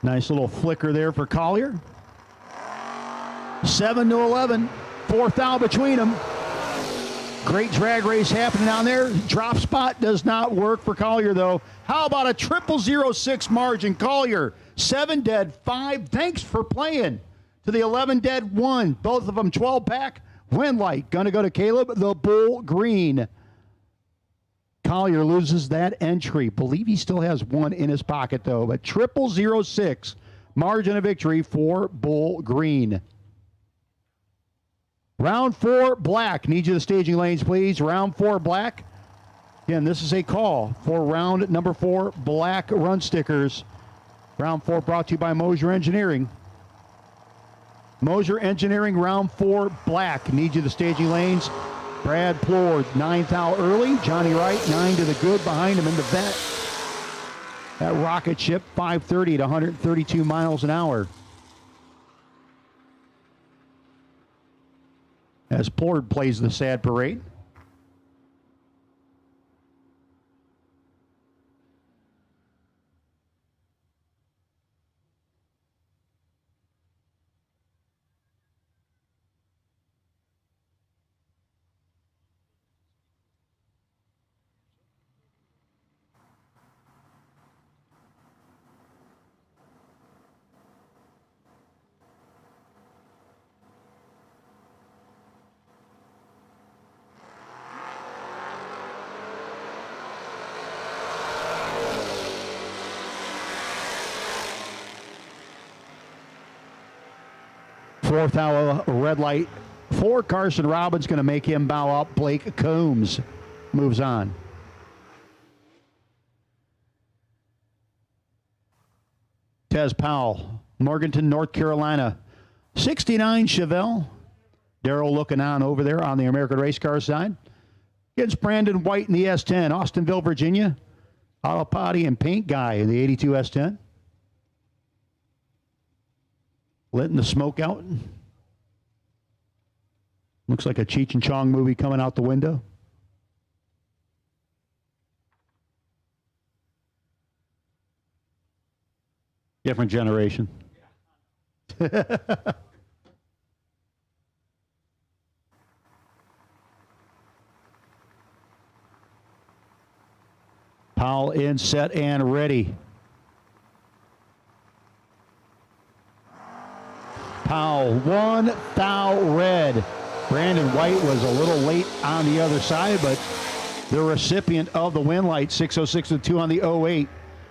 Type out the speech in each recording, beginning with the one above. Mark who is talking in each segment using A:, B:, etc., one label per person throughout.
A: Nice little flicker there for Collier. 7-11, fourth out between them. Great drag race happening down there. Drop spot does not work for Collier, though. How about a 0.006 margin? Collier, 7 dead, 5. Thanks for playing. To the 11 dead, 1. Both of them 12-pack. Win light. Going to go to Caleb the Bull Green. Collier loses that entry. Believe he still has one in his pocket, though. But 0.006 margin of victory for Bull Green. Round 4, black. Need you to the staging lanes, please. Round 4, black. Again, this is a call for round number 4, black run stickers. Round 4 brought to you by Moser Engineering. Moser Engineering, round 4, black. Need you to the staging lanes. Brad Plord, 9th out early. Johnny Wright, 9 to the good behind him in the vet. That rocket ship, 530 at 132 miles an hour. As Plord plays the sad parade. Fourth hour red light for Carson Robbins, going to make him bow out. Blake Combs moves on. Tez Powell, Morganton, North Carolina. 69 Chevelle. Darrell looking on over there on the American Race Car side. Against Brandon White in the S10. Austinville, Virginia. Auto Potty and Paint Guy in the 82 S10. Letting the smoke out. Looks like a Cheech and Chong movie coming out the window. Different generation. Powell in, set, and ready. Powell, 1 thou red. Brandon White was a little late on the other side, but the recipient of the win light, 606-2 on the 08.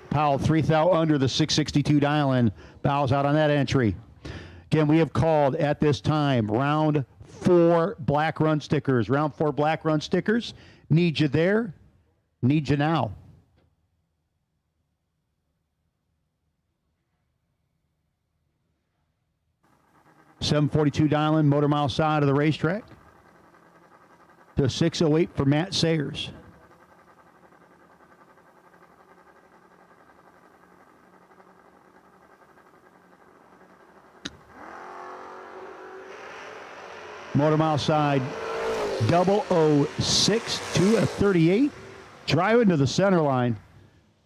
A: Powell, 3 thou under the 662 dial-in. Bows out on that entry. Again, we have called at this time round 4 black run stickers. Round 4 black run stickers. Need you there. Need you now. .742 dial-in, motor mile side of the racetrack. To 608 for Matt Sayers. Motor mile side, 006 to a 38. Driving to the center line.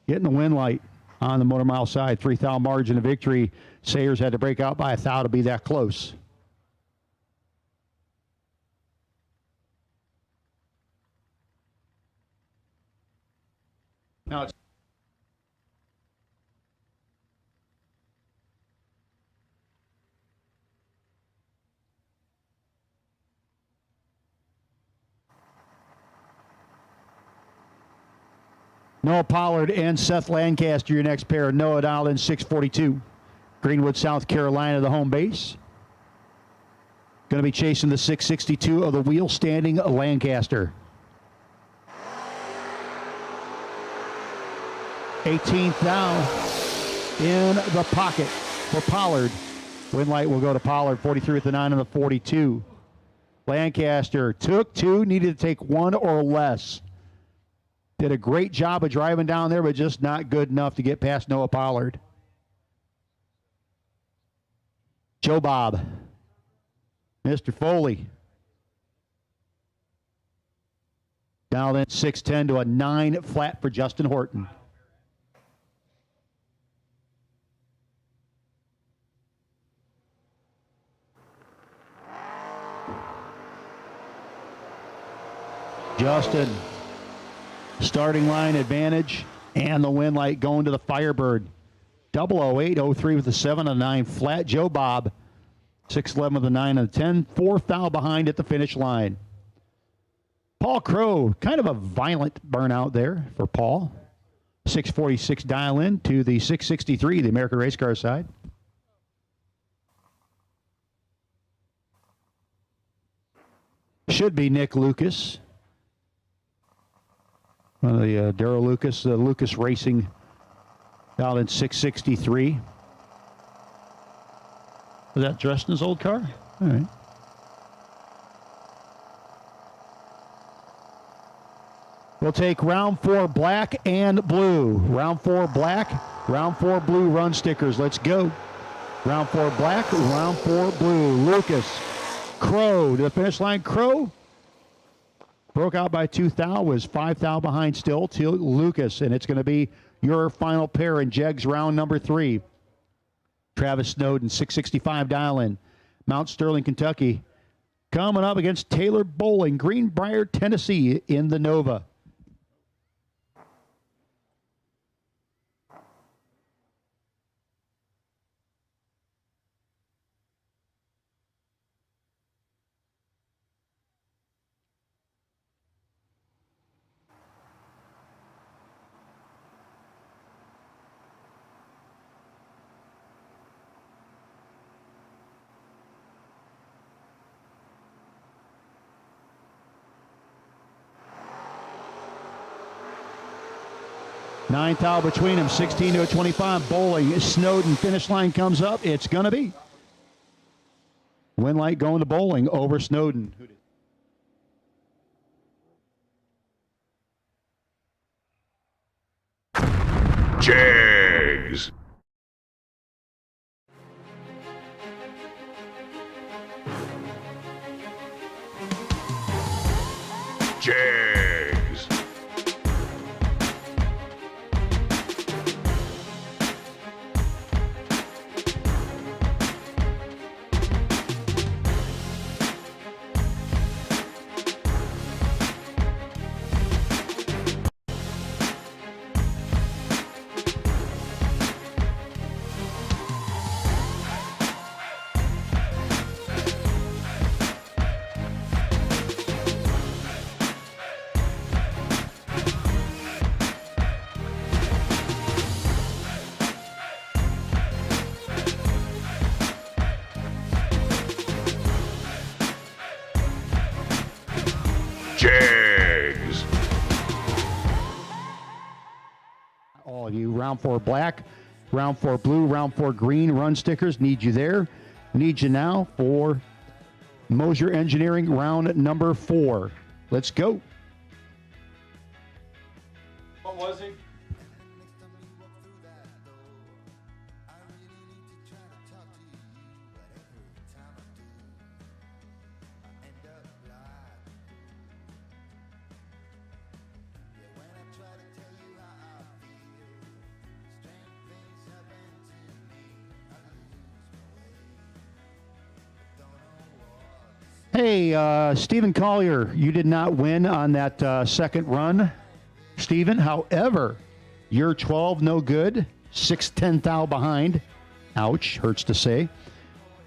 A: Getting the win light on the motor mile side. 3 thou margin of victory. Sayers had to break out by 1 thou to be that close. Now it's Noah Pollard and Seth Lancaster, your next pair. Noah dialed in 642. Greenwood, South Carolina, the home base. Going to be chasing the 662 of the wheel standing Lancaster. 18th down in the pocket for Pollard. Win light will go to Pollard, 43 at the 9 and the 42. Lancaster took 2, needed to take 1 or less. Did a great job of driving down there, but just not good enough to get past Noah Pollard. Joe Bob. Mr. Foley. Dialed in 610 to a 9 flat for Justin Horton. Justin, starting line advantage, and the win light going to the Firebird. 008-03 with the 7 and 9 flat. Joe Bob, 6-11 with the 9 and the 10. 4 foul behind at the finish line. Paul Crow, kind of a violent burnout there for Paul. 646 dial in to the 663, the American Race Car side. Should be Nick Lucas. One of the Darrell Lucas, Lucas Racing dialed in 663. Was that Dresden's old car? All right. We'll take round 4 black and blue. Round 4 black, round 4 blue run stickers. Let's go. Round 4 black, round 4 blue. Lucas, Crow to the finish line. Crow broke out by 2 thou, was 5 thou behind still to Lucas, and it's going to be your final pair in Jegs round number 3. Travis Snowden, 665 dial in. Mount Sterling, Kentucky, coming up against Taylor Bowling, Greenbrier, Tennessee in the Nova. Nine thou between them, 16 to a 25. Bowling, Snowden, finish line comes up. It's going to be win light going to Bowling over Snowden.
B: Jags. Jags. Jags.
A: All of you, round 4 black, round 4 blue, round 4 green run stickers. Need you there. Need you now for Moser Engineering round number 4. Let's go.
C: What was he?
A: Hey, Stephen Collier, you did not win on that second run, Stephen. However, you're 12 no good, 6-10 thou behind. Ouch, hurts to say.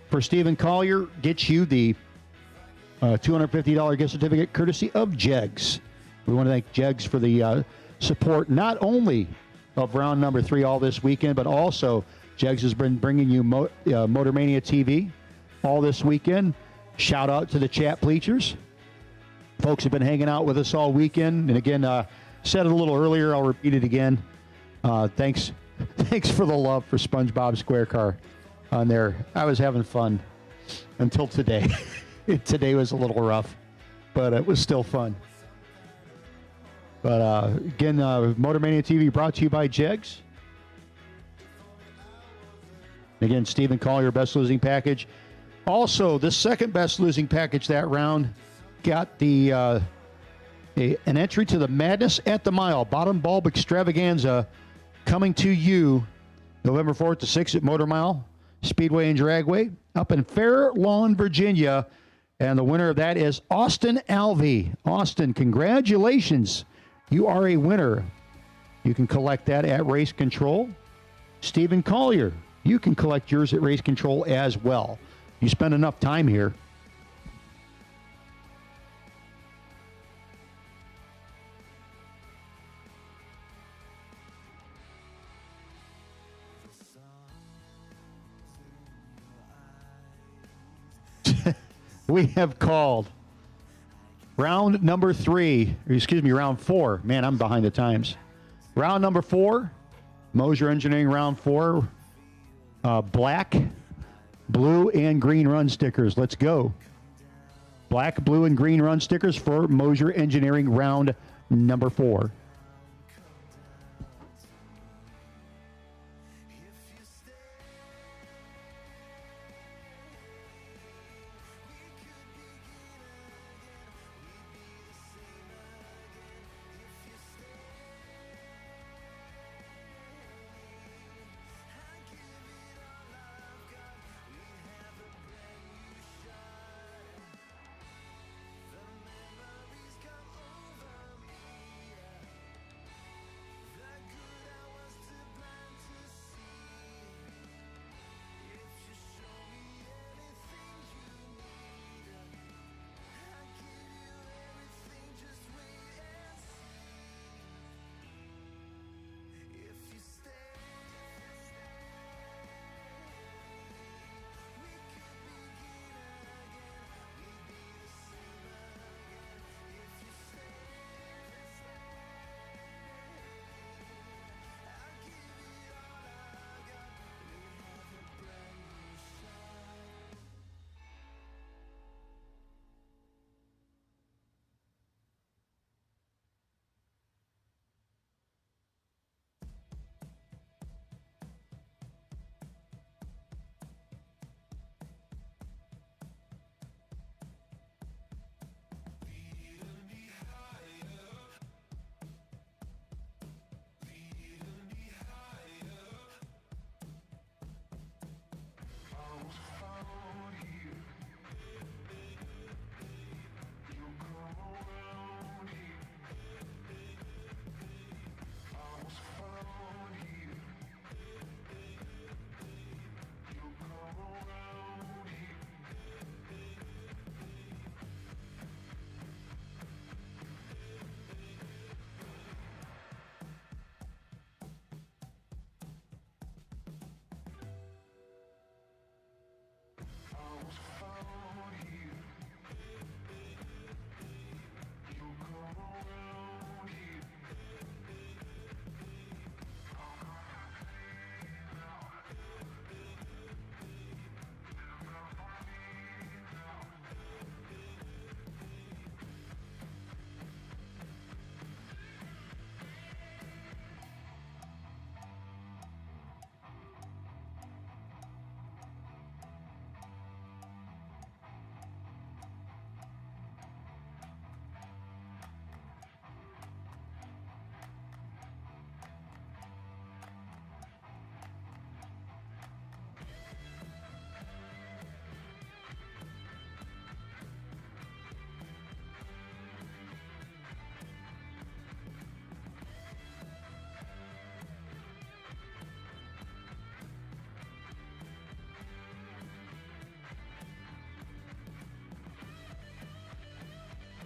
A: For Stephen Collier, gets you the $250 gift certificate courtesy of Jegs. We want to thank Jegs for the support not only of round number 3 all this weekend, but also Jegs has been bringing you Motor Mania TV all this weekend. Shout out to the chat bleachers. Folks have been hanging out with us all weekend. And again, said it a little earlier, I'll repeat it again. Thanks for the love for SpongeBob SquareCar on there. I was having fun until today. Today was a little rough, but it was still fun. But again, Motor Mania TV brought to you by Jegs. Again, Stephen Collier, best losing package. Also, the second best losing package that round got the an entry to the Madness at the Mile Bottom Bulb Extravaganza coming to you November 4th to 6th at Motor Mile Speedway and Dragway up in Fair Lawn, Virginia. And the winner of that is Austin Alvey. Austin, congratulations. You are a winner. You can collect that at Race Control. Stephen Collier, you can collect yours at Race Control as well. You spend enough time here. We have called round number 3, excuse me, round 4. Man, I'm behind the times. Round number 4, Moser Engineering round 4, black, blue, and green run stickers. Let's go. Black, blue, and green run stickers for Moser Engineering round number 4.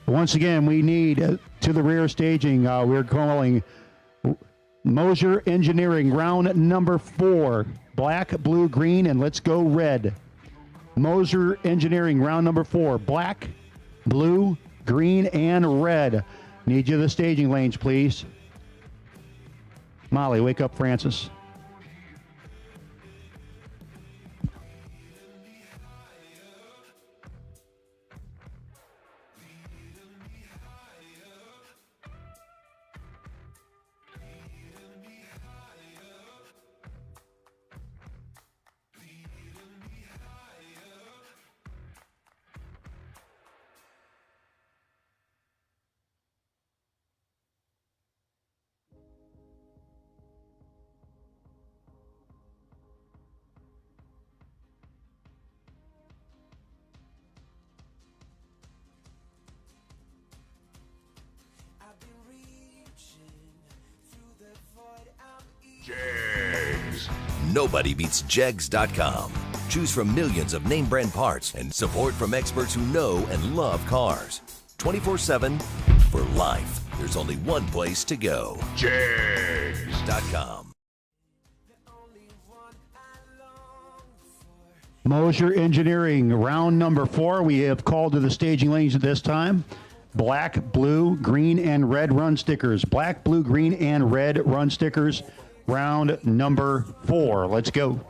A: Once again, we need to the rear staging. We're calling Moser Engineering round number 4. Black, blue, green, and let's go red. Moser Engineering round number 4. Black, blue, green, and red. Need you to the staging lanes, please. Molly, wake up Francis.
B: Jegs. Nobody beats Jegs.com. Choose from millions of name brand parts and support from experts who know and love cars. 24/7 for life. There's only one place to go. Jegs.com.
A: Moser Engineering, round number 4. We have called to the staging lanes at this time. Black, blue, green, and red run stickers. Black, blue, green, and red run stickers. Round number 4. Let's go.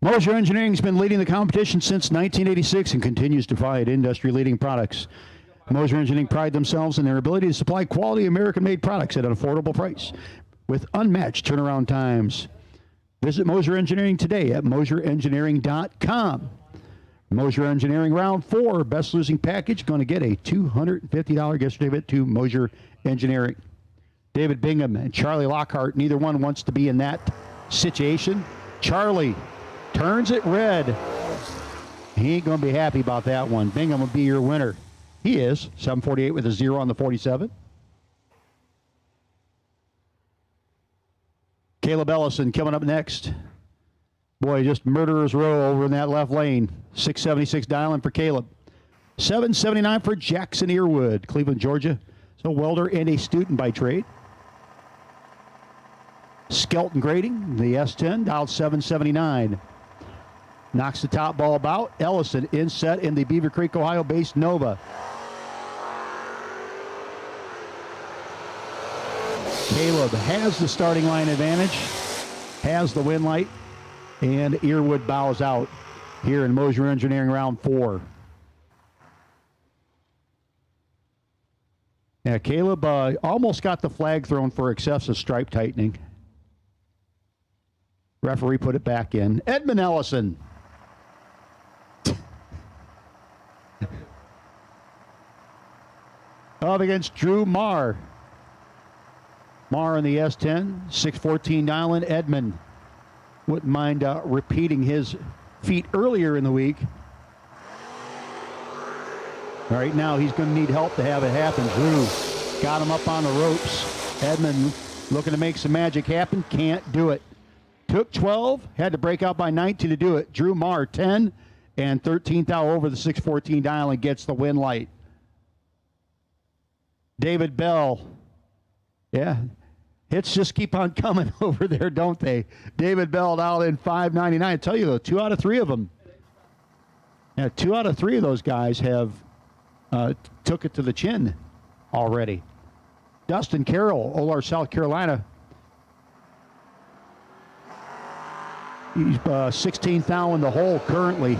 A: Moser Engineering has been leading the competition since 1986 and continues to provide industry-leading products. Moser Engineering pride themselves in their ability to supply quality American-made products at an affordable price with unmatched turnaround times. Visit Moser Engineering today at moserengineering.com. Moser Engineering round 4, best losing package, going to get a $250 gift certificate to Moser Engineering. David Bingham and Charlie Lockhart, neither one wants to be in that situation. Charlie turns it red. He ain't going to be happy about that one. Bingham will be your winner. He is. 748 with a 0 on the 47. Caleb Ellison coming up next. Boy, just murderer's row over in that left lane. 676 dialing for Caleb. 779 for Jackson Earwood, Cleveland, Georgia. So welder and a student by trade. Skelton Grading, the S10, dialed 779. Knocks the top ball about. Ellison in set in the Beaver Creek, Ohio-based Nova. Caleb has the starting line advantage, has the win light, and Earwood bows out here in Moser Engineering round 4. Yeah, Caleb almost got the flag thrown for excessive stripe tightening. Referee put it back in. Edmund Ellison. Up against Drew Marr. Marr in the S10, 614 dialing. Edmund wouldn't mind repeating his feat earlier in the week. All right, now he's going to need help to have it happen. Drew got him up on the ropes. Edmund looking to make some magic happen. Can't do it. Took 12, had to break out by 19 to do it. Drew Marr, 10 and 13th out over the 614 dial and gets the win light. David Bell. Yeah, hits just keep on coming over there, don't they? David Bell dialed in 599. I tell you, though, 2 out of 3 of them. Yeah, 2 out of 3 of those guys have took it to the chin already. Dustin Carroll, Olar, South Carolina. He's 16th now in the hole currently.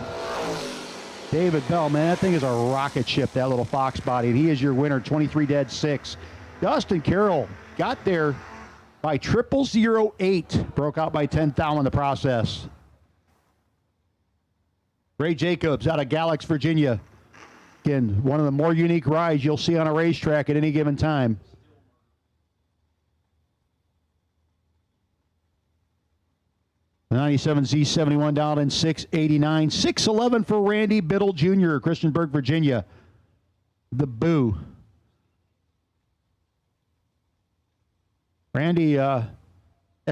A: David Bell, man, that thing is a rocket ship, that little Fox body. And he is your winner, 23 dead 6. Dustin Carroll got there by 0008. Broke out by 10 thou in the process. Ray Jacobs out of Galax, Virginia. Again, one of the more unique rides you'll see on a racetrack at any given time. The 97 Z71 dialed in 689. 611 for Randy Biddle Jr., Christiansburg, Virginia. The Boo. Randy, at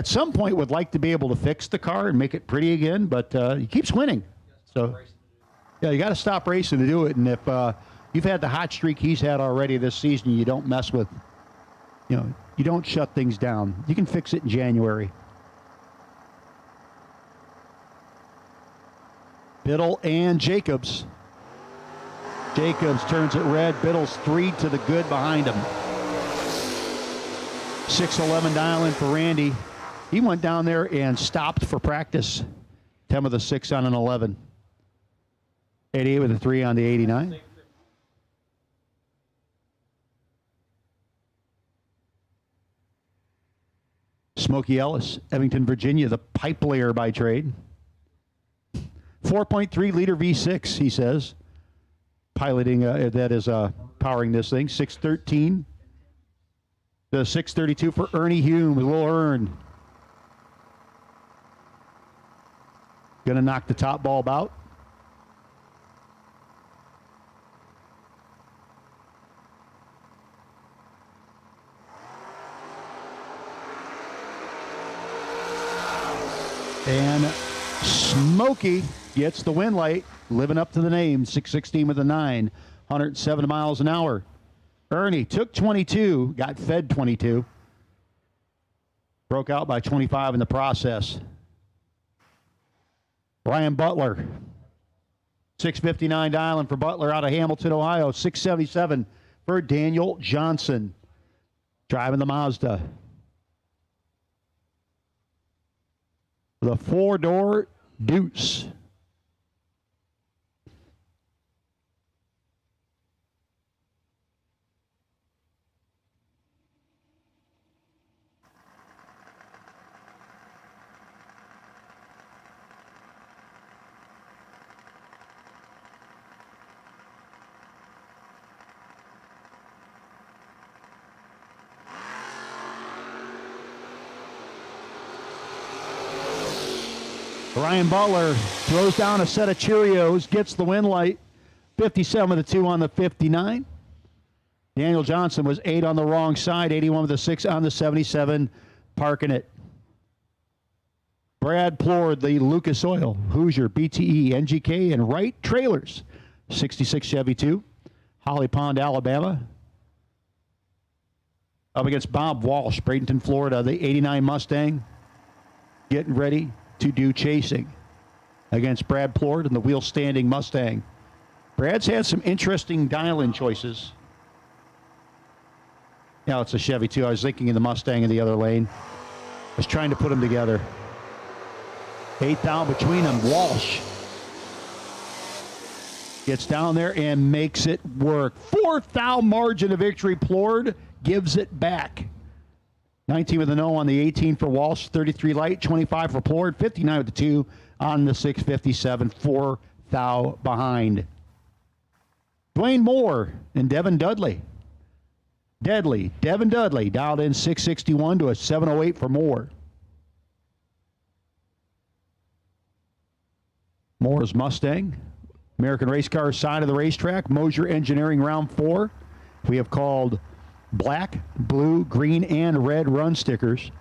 A: some point, would like to be able to fix the car and make it pretty again, but he keeps winning. So, yeah, you got to stop racing to do it. And if you've had the hot streak he's had already this season, you don't mess with, you You don't shut things down. You can fix it in January. Biddle and Jacobs. Jacobs turns it red. Biddle's 3 to the good behind him. 6:11 dial-in for Randy. He went down there and stopped for practice. 10 with a 6 on an 11. 88 with a 3 on the 89. Smokey Ellis, Evington, Virginia, the pipe layer by trade. 4.3 liter V6, he says. Piloting, that is powering this thing. 613. The 632 for Ernie Hume, a little Ern. Going to knock the top bulb out. And Smokey gets the win light, living up to the name, 616 with a 9, 107 miles an hour. Ernie took 22, got fed 22. Broke out by 25 in the process. Ryan Butler, 659 dialing for Butler out of Hamilton, Ohio. 677 for Daniel Johnson, driving the Mazda. The 4-door Deuce. Ryan Butler throws down a set of Cheerios, gets the win light. 57 with a 2 on the 59. Daniel Johnson was 8 on the wrong side, 81 with a 6 on the 77, parking it. Brad Plord, the Lucas Oil, Hoosier, BTE, NGK, and Wright Trailers. 66 Chevy 2. Holly Pond, Alabama. Up against Bob Walsh, Bradenton, Florida, the 89 Mustang. Getting ready to do chasing against Brad Plord and the wheel-standing Mustang. Brad's had some interesting dial-in choices. Now it's a Chevy, too. I was thinking of the Mustang in the other lane. I was trying to put them together. 8th down between them. Walsh gets down there and makes it work. 4th down margin of victory. Plord gives it back. 19 with a no on the 18 for Walsh, 33 light, 25 for Plord, 59 with the 2 on the 657, 4 thou behind. Dwayne Moore and Devin Dudley. Devin Dudley dialed in 661 to a 708 for Moore. Moore's Mustang, American Race Car side of the racetrack, Moser Engineering round 4. We have called black, blue, green, and red run stickers.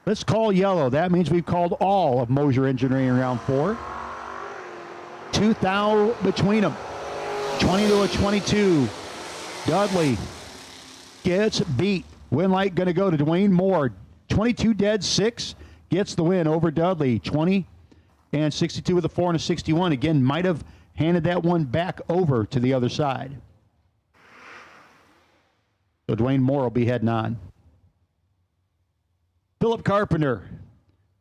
A: Let's call yellow. That means we've called all of Moser Engineering round 4. 2 thou between them. 20 to a 22. Dudley gets beat. Win light going to go to Dwayne Moore. 22 dead 6 gets the win over Dudley. 20 and 62 with a 4 and a 61. Again, might have handed that one back over to the other side. So Dwayne Moore will be heading on. Philip Carpenter,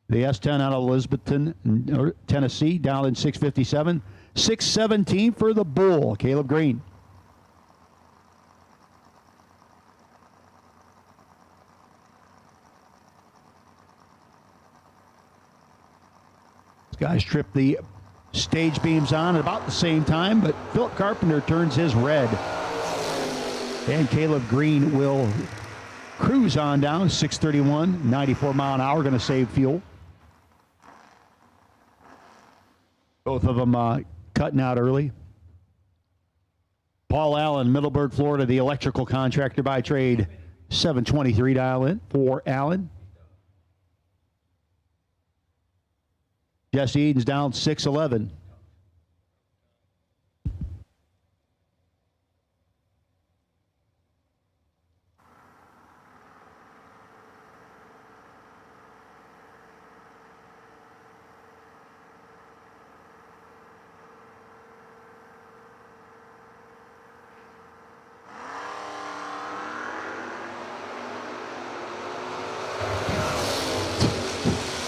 A: the S10 out of Elizabethton, Tennessee, down in 657. 617 for the Bull, Caleb Green. These guys trip the stage beams on at about the same time, but Philip Carpenter turns his red. And Caleb Green will cruise on down, 631, 94 mile an hour, going to save fuel. Both of them cutting out early. Paul Allen, Middleburg, Florida, the electrical contractor by trade, 723 dial in for Allen. Jesse Eden's down 611.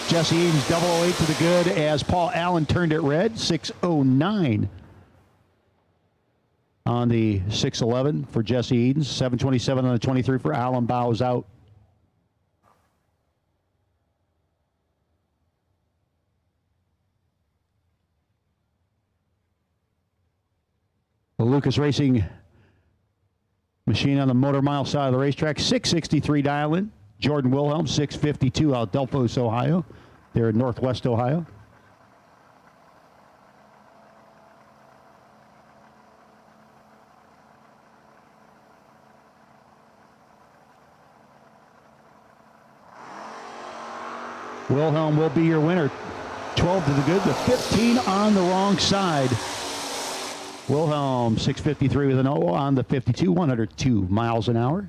A: Jesse Edens 008 to the good as Paul Allen turned it red. 609 on the 611 for Jesse Edens. 727 on the 23 for Allen. Bows out. The Lucas Racing machine on the Motor Mile side of the racetrack. 663 dial-in. Jordan Wilhelm, 652 out Delphos, Ohio. They're in Northwest Ohio. Wilhelm will be your winner. 12 to the good, the 15 on the wrong side. Wilhelm, 653 with an O on the 52, 102 miles an hour.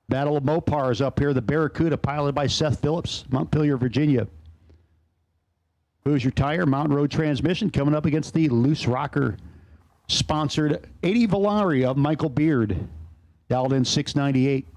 A: Battle of Mopar is up here. The Barracuda, piloted by Seth Phillips, Montpelier, Virginia. Hoosier Tire, Mountain Road Transmission, coming up against the Loose Rocker sponsored 80 Volare of Michael Beard. Dialed in 698.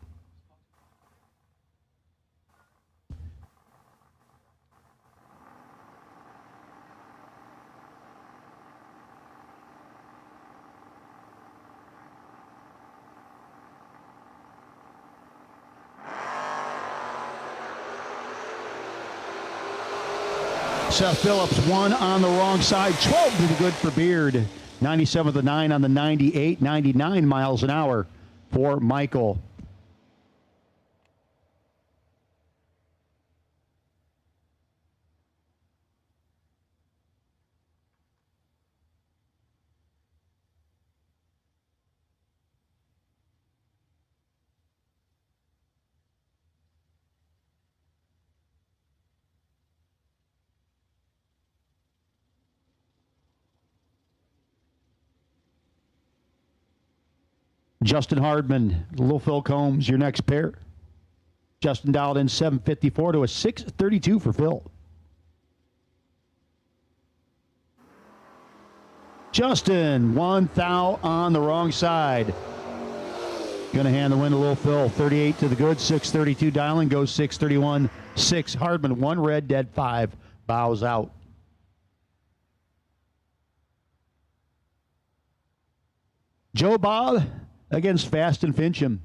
A: Seth Phillips, 1 on the wrong side, 12 to the good for Beard. 97 with the 9 on the 98, 99 miles an hour for Michael. Justin Hardman, Little Phil Combs, your next pair. Justin dialed in 754 to a 632 for Phil. Justin, 1 thou on the wrong side. Going to hand the win to Little Phil. 38 to the good, 632 dialing, goes 631. 6 Hardman, 1 red, dead 5, bows out. Joe Bob against Fast and Fincham.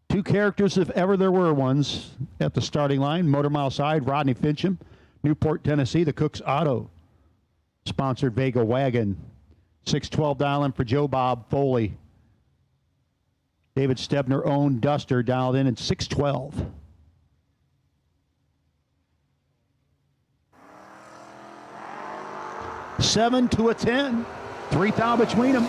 A: 2 characters, if ever there were ones, at the starting line. Motor Mile side, Rodney Fincham. Newport, Tennessee, the Cook's Auto. Sponsored Vega Wagon. 612 dial-in for Joe Bob Foley. David Stebner owned Duster dialed in at 612. Seven to a 10. 3 thou between them.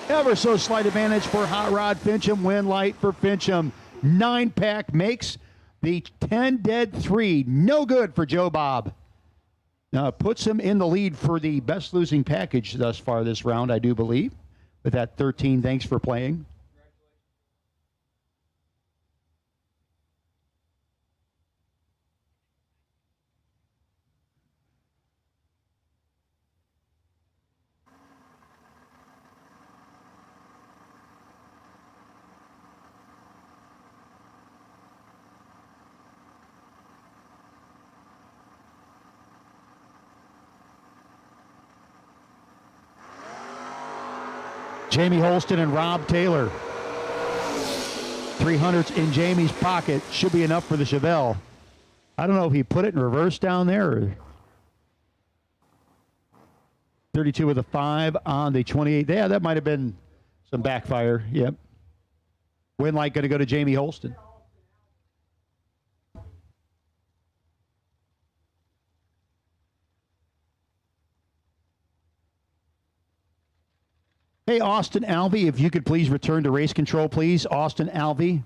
A: Ever so slight advantage for Hot Rod Fincham. Win light for Fincham. 9-pack makes the 10 dead 3. No good for Joe Bob. Puts him in the lead for the best losing package thus far this round, I do believe. With that 13, thanks for playing. Jamie Holston and Rob Taylor. 300s in Jamie's pocket. Should be enough for the Chevelle. I don't know if he put it in reverse down there. Or 32 with a 5 on the 28. Yeah, that might have been some backfire. Yep. Win light going to go to Jamie Holston. Hey, Austin Alvey, if you could please return to race control, please. Austin Alvey,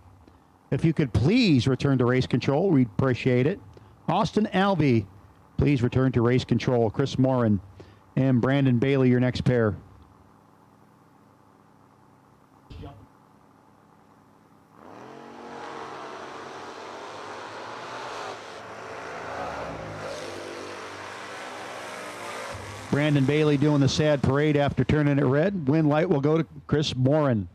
A: if you could please return to race control, we'd appreciate it. Austin Alvey, please return to race control. Chris Morin and Brandon Bailey, your next pair. Brandon Bailey doing the sad parade after turning it red. Win light will go to Chris Morin.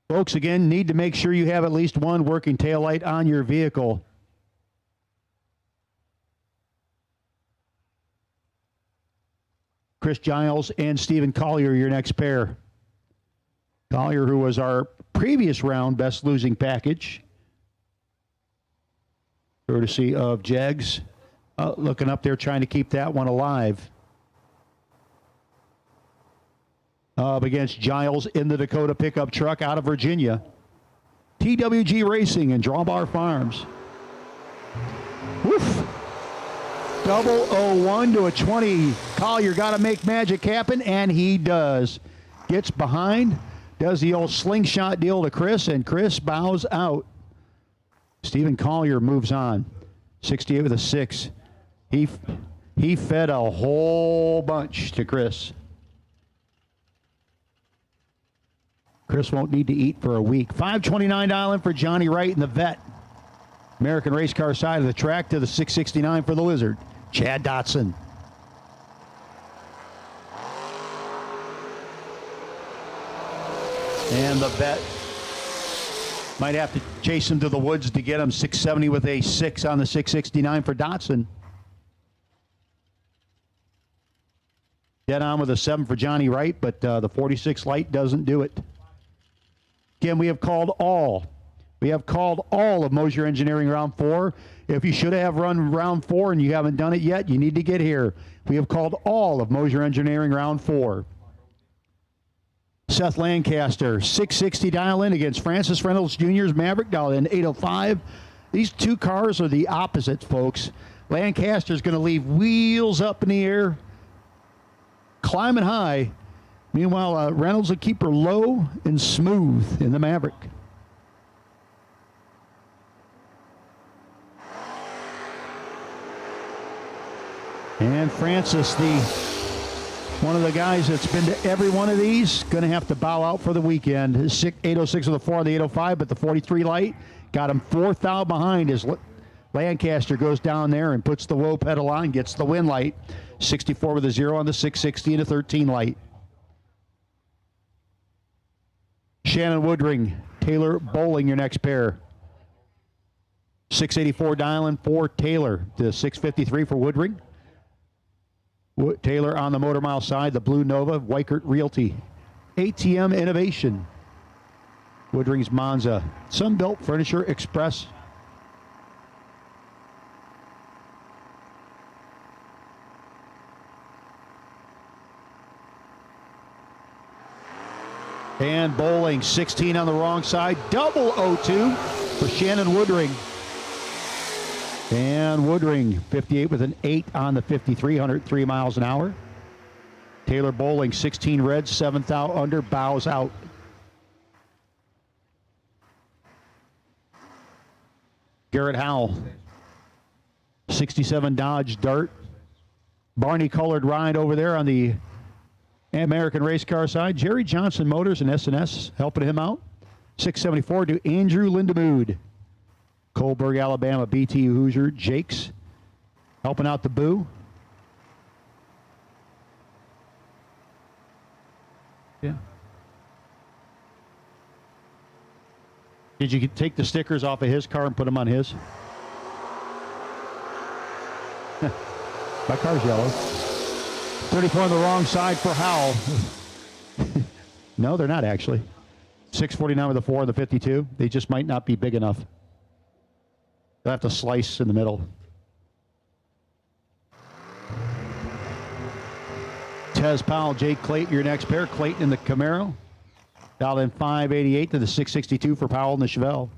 A: Folks, again, need to make sure you have at least one working taillight on your vehicle. Chris Giles and Stephen Collier, your next pair. Collier, who was our previous round best losing package, courtesy of Jegs. Looking up there, trying to keep that one alive. Up against Giles in the Dakota pickup truck out of Virginia. TWG Racing and Drawbar Farms. Woof. 001 to a 20. Collier got to make magic happen, and he does. Gets behind, does the old slingshot deal to Chris, and Chris bows out. Stephen Collier moves on. 68 with a 6. He fed a whole bunch to Chris. Chris won't need to eat for a week. $529 in for Johnny Wright in the vet. American race car side of the track to the $669 for the Lizard. Chad Dotson. And the vet might have to chase him to the woods to get him. $670 with a 6 on the $669 for Dotson. Dead on with a 7 for Johnny Wright, but the 46 light doesn't do it. Again, we have called all. We have called all of Moser Engineering Round 4. If you should have run Round 4 and you haven't done it yet, you need to get here. We have called all of Moser Engineering Round 4. Seth Lancaster, 660 dial in against Francis Reynolds Jr.'s Maverick, dial in 805. These two cars are the opposites, folks. Lancaster's going to leave wheels up in the air, climbing high. Meanwhile, Reynolds will keep her low and smooth in the Maverick. And Francis, one of the guys that's been to every one of these, going to have to bow out for the weekend. His 806 with the 4 on the 805, but the 43 light got him 4th out behind as Lancaster goes down there and puts the whoa pedal on, gets the win light. 64 with a 0 on the 660 and a 13 light. Shannon Woodring, Taylor Bowling, your next pair. 684 dialing for Taylor. The 653 for Woodring. Taylor on the Motor Mile side, the Blue Nova, Weichert Realty. ATM Innovation. Woodring's Monza. Sunbelt Furniture Express. And Bowling, 16 on the wrong side. 002 for Shannon Woodring. And Woodring, 58 with an 8 on the 53, 103 miles an hour. Taylor Bowling, 16 red, 7th out under, bows out. Garrett Howell, 67 Dodge Dart. Barney colored ride over there on the American race car side. Jerry Johnson Motors and S&S helping him out. 674 to Andrew Lindemood. Coalburg, Alabama, BT Hoosier, Jakes helping out the Boo. Yeah. Did you take the stickers off of his car and put them on his? My car's yellow. 34 on the wrong side for Howell. No, they're not actually. 649 with the 4 and the 52. They just might not be big enough. They'll have to slice in the middle. Tez Powell, Jake Clayton, your next pair. Clayton in the Camaro. Dialed in 588 to the 662 for Powell in the Chevelle.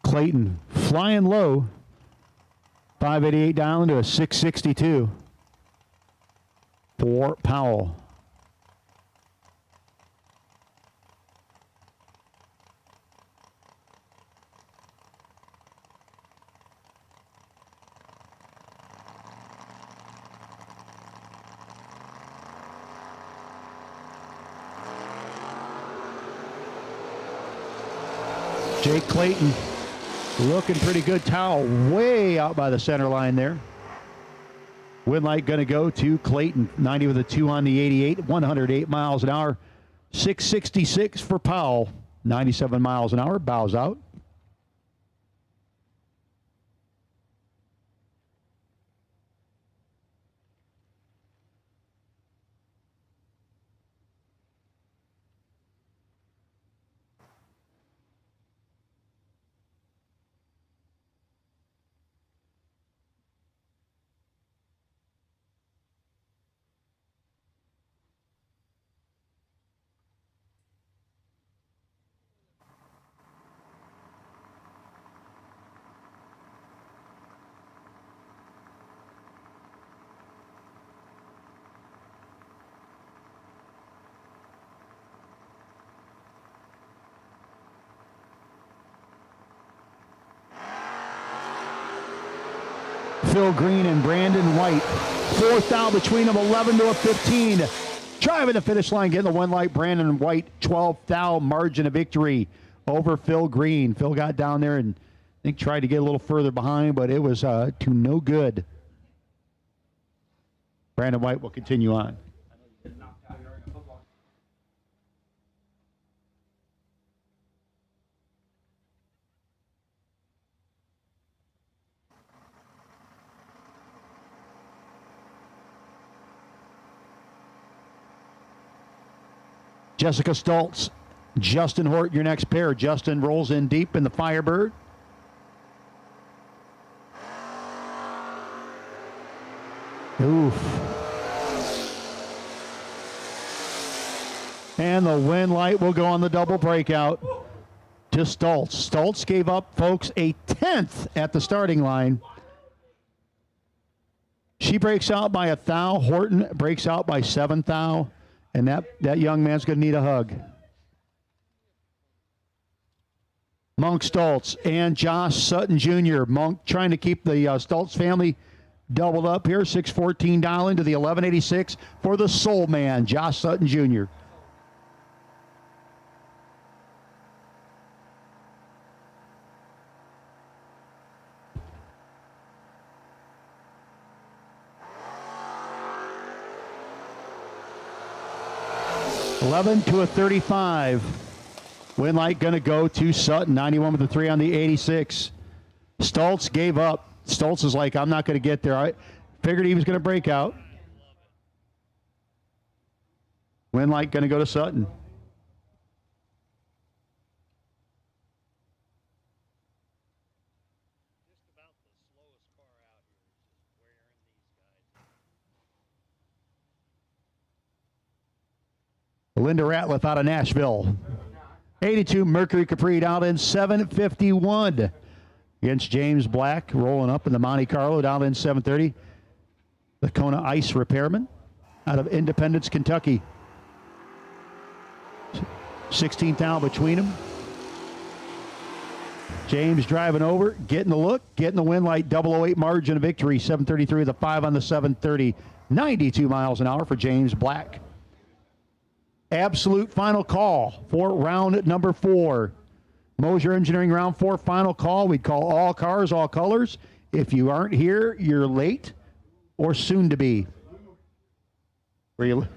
A: Clayton flying low. 588 down to a 662 for Powell. Jake Clayton looking pretty good. Towel way out by the center line there. Win light going to go to Clayton. 90 with a 2 on the 88. 108 miles an hour. 666 for Powell. 97 miles an hour. Bows out. Phil Green and Brandon White. Fourth down between them, 11 to a 15. Driving the finish line, getting the one light. Brandon White, 12th down, margin of victory over Phil Green. Phil got down there and I think tried to get a little further behind, but it was to no good. Brandon White will continue on. Jessica Stoltz, Justin Hort, your next pair. Justin rolls in deep in the Firebird. Oof. And the win light will go on the double breakout to Stoltz. Stoltz gave up, folks, a 10th at the starting line. She breaks out by 1 thou. Horton breaks out by 7 thou. And that young man's going to need a hug. Monk Stoltz and Josh Sutton Jr. Monk trying to keep the Stoltz family doubled up here. 614 down into the 1186 for the soul man, Josh Sutton Jr. $11 to a 35. Win light going to go to Sutton. 91 with the 3 on the 86. Stoltz gave up. Stoltz is like, I'm not going to get there. I figured he was going to break out. Win light going to go to Sutton. Linda Ratliff out of Nashville. 82 Mercury Capri down in 751 against James Black, rolling up in the Monte Carlo down in 730. The Kona Ice Repairman out of Independence, Kentucky. 16th down between them. James driving over, getting the look, getting the win light, 008 margin of victory, 733 the 5 on the 730. 92 miles an hour for James Black. Absolute final call for round number 4. Moser Engineering round 4 final call. We'd call all cars, all colors. If you aren't here, you're late or soon to be. Were you?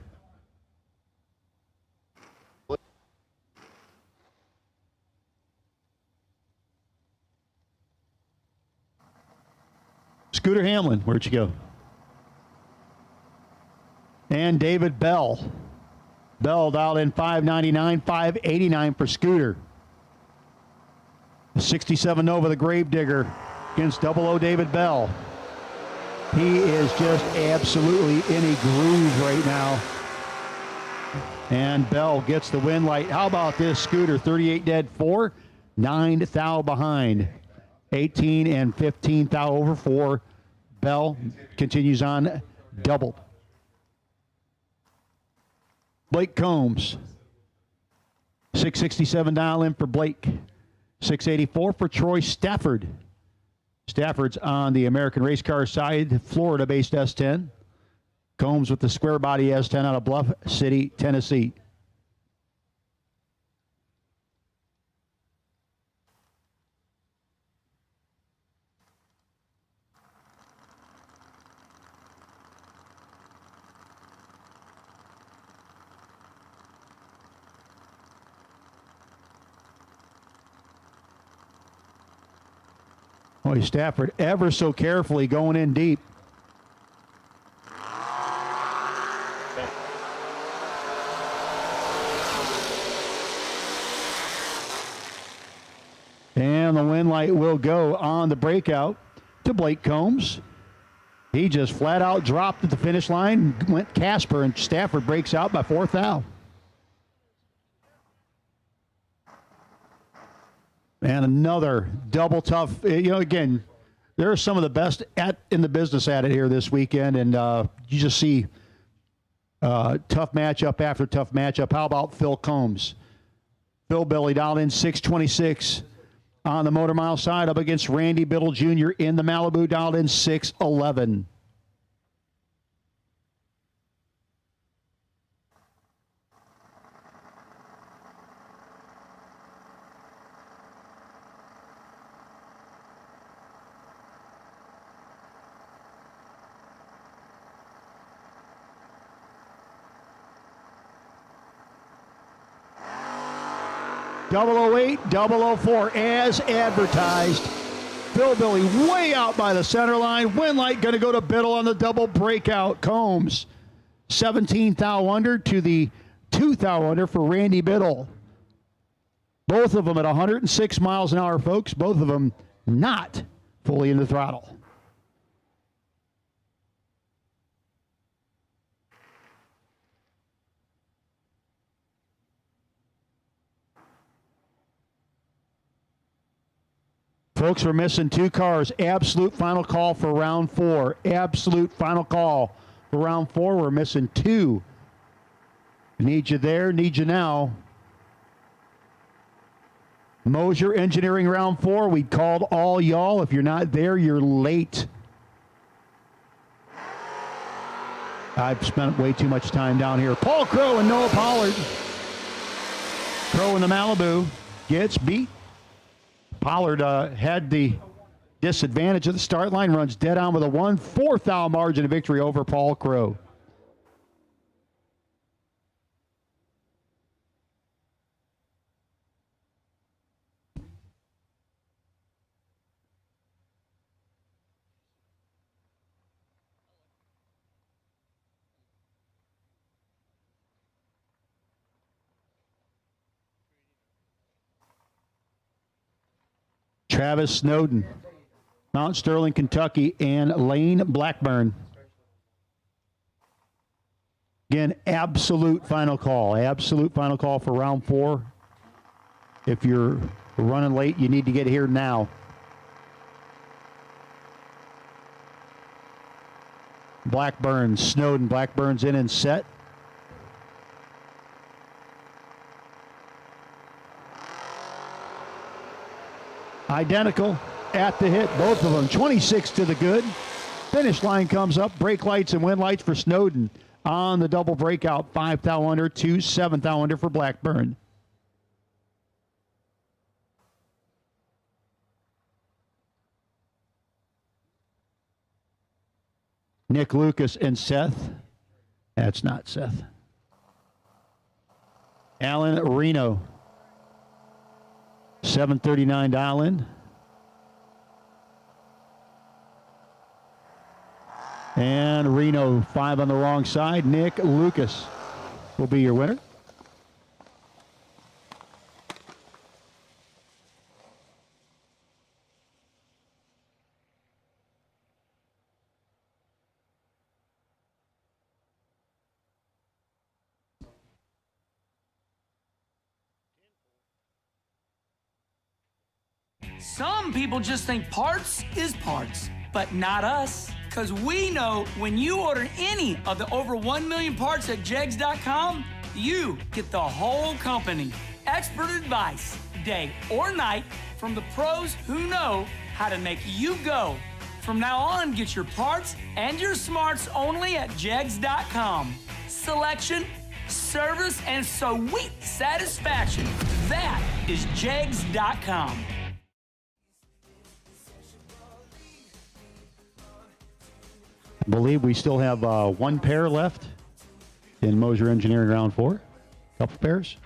A: Scooter Hamlin, where'd you go? And David Bell. Bell dialed in 599, 589 for Scooter. 67 Nova, the Gravedigger, against 00 David Bell. He is just absolutely in a groove right now. And Bell gets the win light. How about this, Scooter? 38 dead, 4, 9 thou behind. 18 and 15 thou over 4. Bell continues on doubled. Blake Combs, 667 dial in for Blake. 684 for Troy Stafford. Stafford's on the American race car side, Florida-based S10. Combs with the square body S10 out of Bluff City, Tennessee. Boy, Stafford ever so carefully going in deep. And the win light will go on the breakout to Blake Combs. He just flat out dropped at the finish line, went Casper, and Stafford breaks out by 4th thou. And another double tough. Again, there are some of the best in the business at it here this weekend, and you just see tough matchup after tough matchup. How about Phil Combs? Phil Billy dialed in 626 on the Motor Mile side, up against Randy Biddle Jr. in the Malibu, dialed in 611. .008, 004 as advertised. Phil Billy way out by the center line. Win light going to go to Biddle on the double breakout. Combs 17 thou under to the 2 thou under for Randy Biddle. Both of them at 106 miles an hour, folks. Both of them not fully in the throttle. Folks, we're missing 2 cars. Absolute final call for round 4. Absolute final call for round 4. We're missing 2. Need you there, need you now. Moser Engineering round 4. We called all y'all. If you're not there, you're late. I've spent way too much time down here. Paul Crow and Noah Pollard. Crow in the Malibu gets beat. Pollard had the disadvantage of the start line, runs dead on with a 1/4 thou margin of victory over Paul Crow. Travis Snowden, Mount Sterling, Kentucky, and Lane Blackburn. Again, absolute final call. Absolute final call for round 4. If you're running late, you need to get here now. Blackburn, Snowden. Blackburn's in and set. Identical at the hit, both of them. 26 to the good. Finish line comes up. Brake lights and wind lights for Snowden on the double breakout. 5 thou under to 7 thou under for Blackburn. Nick Lucas and Seth. That's not Seth. Alan Reno. 739 dial in. And Reno 5 on the wrong side. Nick Lucas will be your winner.
C: Some people just think parts is parts, but not us. Because we know when you order any of the over 1 million parts at jegs.com, you get the whole company. Expert advice, day or night, from the pros who know how to make you go. From now on, get your parts and your smarts only at jegs.com. Selection, service, and sweet satisfaction. That is jegs.com.
A: I believe we still have 1 pair left in Moser Engineering round 4. Couple pairs.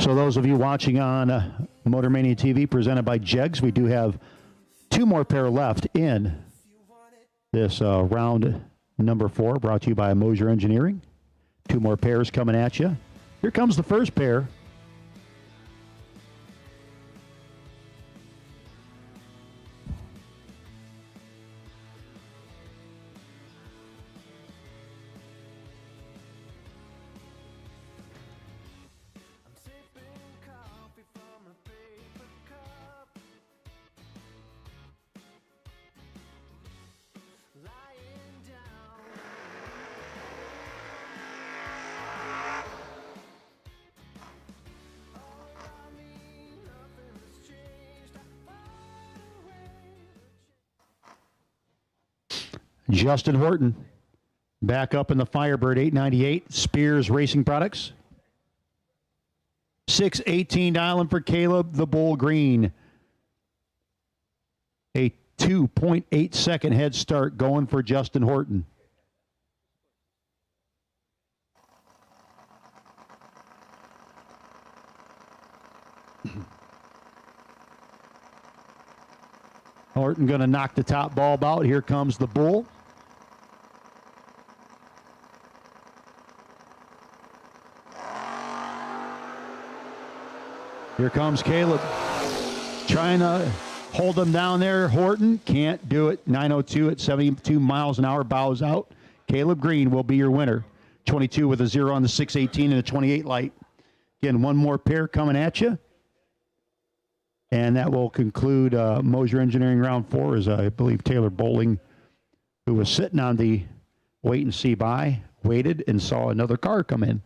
A: So those of you watching on Motor Mania TV presented by Jegs, we do have 2 more pair left in this round number 4, brought to you by Moser Engineering. 2 more pairs coming at you. Here comes the first pair. Justin Horton, back up in the Firebird 898, Spears Racing Products. 6:18 dialing for Caleb the Bull Green. A 2.8 second head start going for Justin Horton. Horton going to knock the top bulb out. Here comes the Bull. Here comes Caleb, trying to hold him down there. Horton can't do it. 902 at 72 miles an hour, bows out. Caleb Green will be your winner. 22 with a 0 on the 618 and a 28 light. Again, 1 more pair coming at you. And that will conclude Moser Engineering round 4, as I believe Taylor Bowling, who was sitting on the wait and see by, waited and saw another car come in.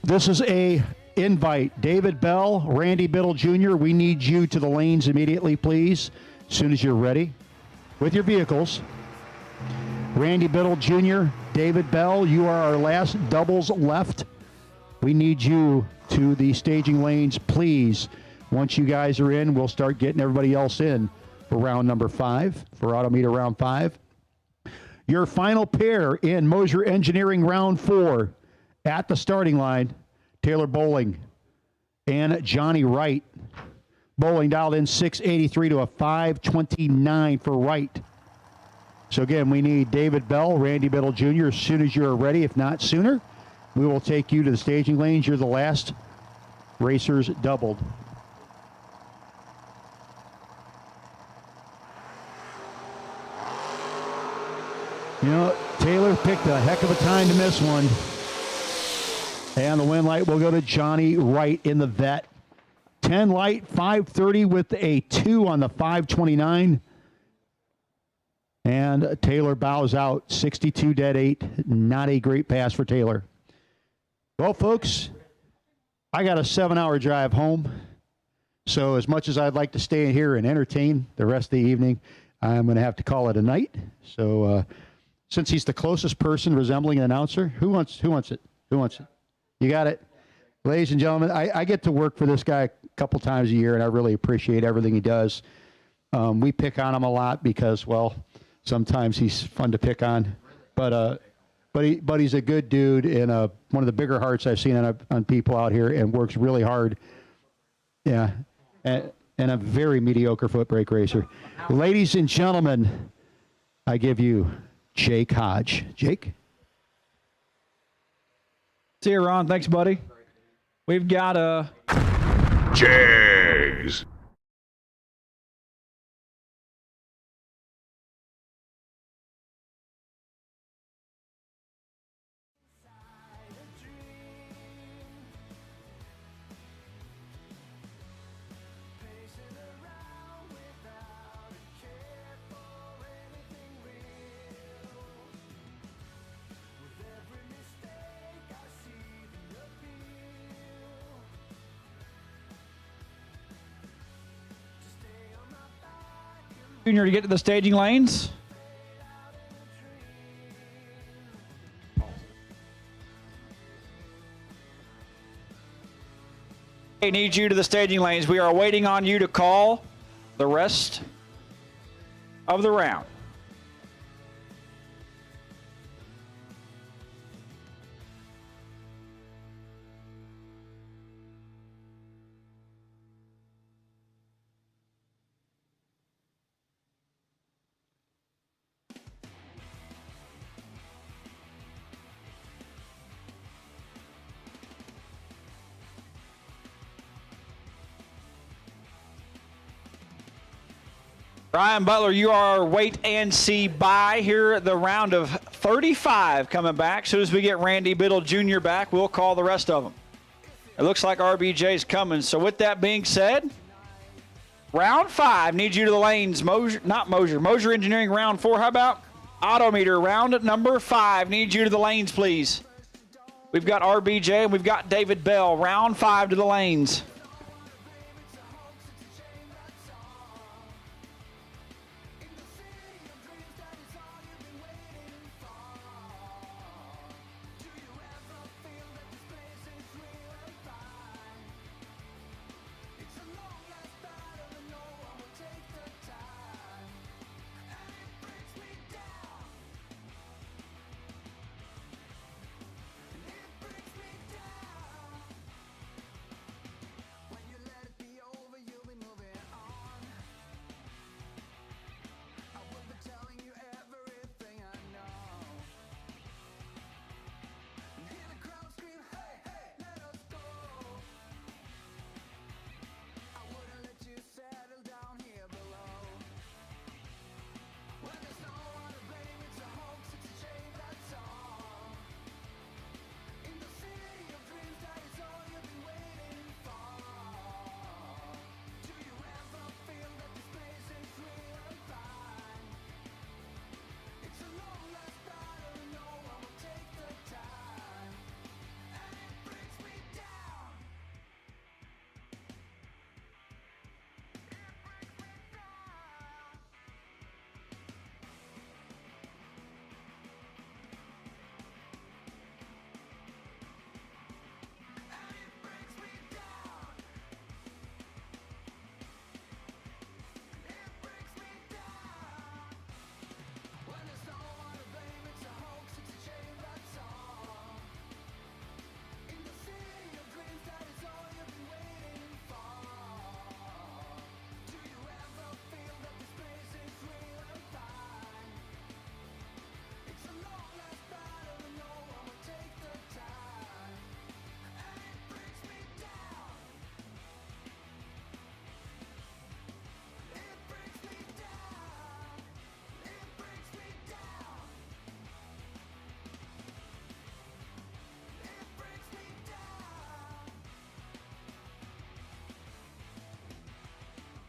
A: This is a invite. David Bell, Randy Biddle Jr., we need you to the lanes immediately, please, as soon as you're ready with your vehicles. Randy Biddle Jr., David Bell, you are our last doubles left. We need you to the staging lanes, please. Once you guys are in, we'll start getting everybody else in for round number 5, for Autometer round 5. Your final pair in Moser Engineering round 4 at the starting line, Taylor Bowling and Johnny Wright. Bowling dialed in 683 to a 529 for Wright. So again, we need David Bell, Randy Biddle Jr. as soon as you're ready. If not sooner, we will take you to the staging lanes. You're the last racers doubled. You know, Taylor picked a heck of a time to miss one. And the win light will go to Johnny Wright in the vet. 10 light, 530 with a 2 on the 529. And Taylor bows out, 62 dead 8. Not a great pass for Taylor. Well, folks, I got a 7-hour drive home. So as much as I'd like to stay in here and entertain the rest of the evening, I'm going to have to call it a night. So since he's the closest person resembling an announcer, who wants it? Who wants it? You got it. Ladies and gentlemen, I get to work for this guy a couple times a year, and I really appreciate everything he does. We pick on him a lot because, well, sometimes he's fun to pick on, but he's a good dude and one of the bigger hearts I've seen on people out here, and works really hard. Yeah, and a very mediocre foot brake racer. Ladies and gentlemen, I give you Jake Hodge. Jake?
D: See you, Ron. Thanks, buddy. We've got
E: Jags.
D: Junior to get to the staging lanes. I need you to the staging lanes. We are waiting on you to call the rest of the round. Ryan Butler, you are wait and see by here at the round of 35 coming back. As soon as we get Randy Biddle Jr. back, we'll call the rest of them. It looks like RBJ's coming. So with that being said, round 5 needs you to the lanes. Moser Engineering round 4. How about Autometer round number 5 needs you to the lanes, please. We've got RBJ and we've got David Bell. Round 5 to the lanes.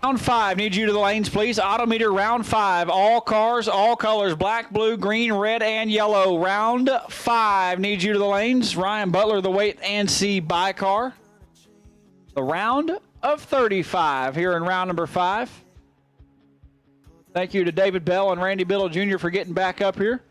D: Round 5, need you to the lanes, please. Autometer round 5, all cars, all colors, black, blue, green, red, and yellow. Round 5, need you to the lanes. Ryan Butler, the wait and see by car. The round of 35 here in round number 5. Thank you to David Bell and Randy Biddle Jr. for getting back up here.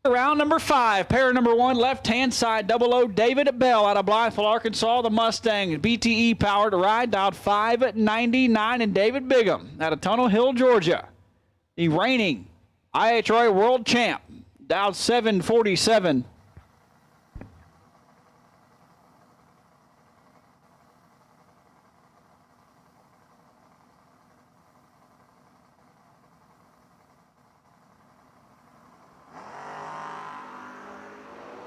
D: Round number 5, pair number 1, left-hand side, 00, David Bell out of Blytheville, Arkansas. The Mustang, BTE powered ride, dialed 599, and David Bigham out of Tunnel Hill, Georgia. The reigning IHRA world champ, dialed 747.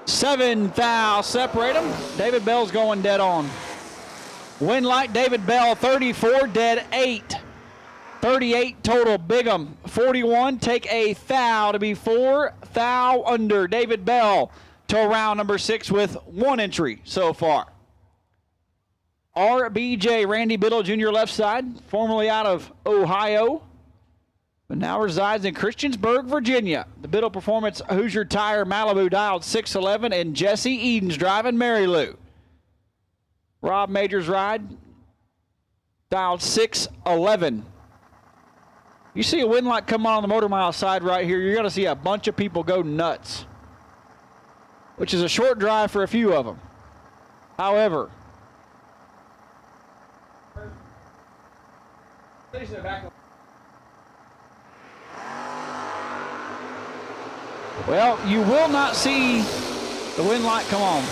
D: Seven thou separate them. David Bell's going dead on. Win light, David Bell, 34, dead 8. 38 total, Bigham, 41. Take a thou to be 4 thou under. David Bell to round number 6 with 1 entry so far. RBJ, Randy Biddle Jr. left side, formerly out of Ohio, but now resides in Christiansburg, Virginia. The Biddle Performance Hoosier Tire Malibu dialed 611, and Jesse Eden's driving Mary Lou. Rob Major's ride dialed 611. You see a wind light come on the Motor Mile side right here, you're going to see a bunch of people go nuts, which is a short drive for a few of them. However, well, you will not see the wind light come on,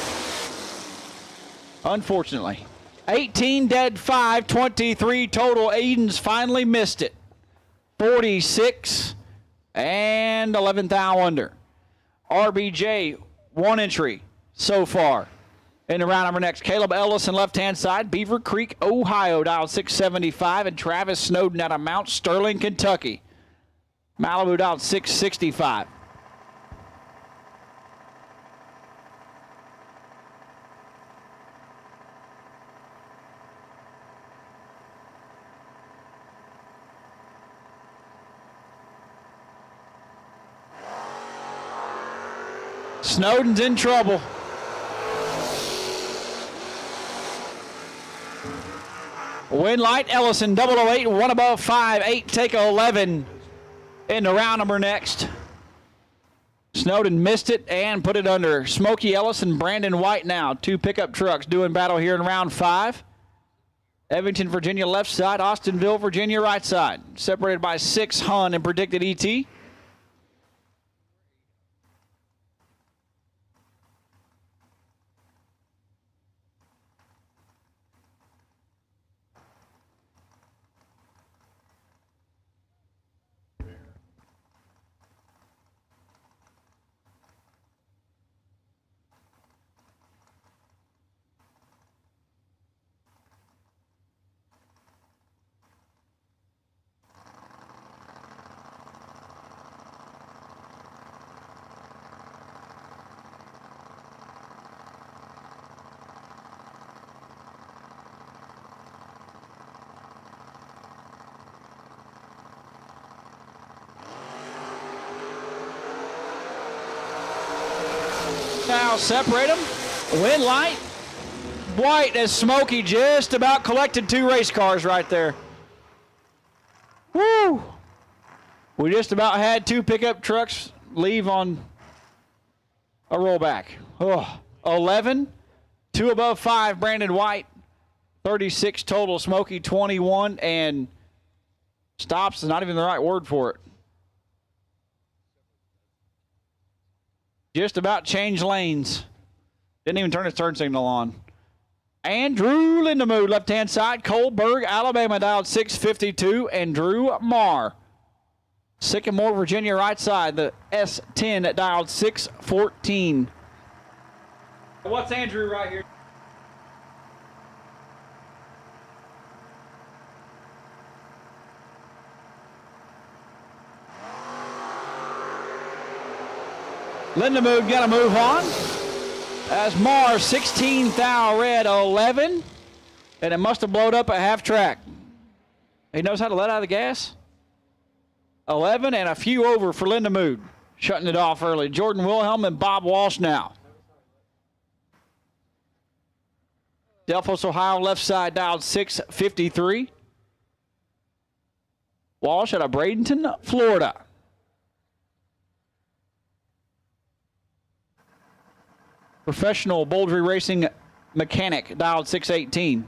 D: unfortunately. 18 dead 5, 23 total. Eden's finally missed it. 46 and 11 thou under. RBJ, 1 entry so far. In the round number next, Caleb Ellison, left-hand side, Beaver Creek, Ohio, dialed 675, and Travis Snowden out of Mount Sterling, Kentucky. Malibu dialed 665. Snowden's in trouble. Win light, Ellison, 008, 1 above 5, 8, take 11 in the round number next. Snowden missed it and put it under. Smokey Ellison, Brandon White now. 2 pickup trucks doing battle here in round 5. Evington, Virginia, left side. Austinville, Virginia, right side. Separated by 6 Hun and predicted ET. Now separate them. Win light. White as Smokey just about collected 2 race cars right there. Woo! We just about had 2 pickup trucks leave on a rollback. Oh, 11, 2 above 5, Brandon White. 36 total, Smokey 21, and stops is not even the right word for it. Just about changed lanes. Didn't even turn his turn signal on. Andrew Lindemood, left-hand side. Coalburg, Alabama, dialed 652. And Drew Marr. Sycamore, Virginia, right side. The S10 dialed 614. What's Andrew right here? Lindemood got to move on. As Marr, 16 thou red, 11. And it must have blowed up at half track. He knows how to let out the gas. 11 and a few over for Lindemood. Shutting it off early. Jordan Wilhelm and Bob Walsh now. Delphos, Ohio, left side, dialed 653. Walsh out of Bradenton, Florida. professional Bouldery Racing mechanic, dialed 618.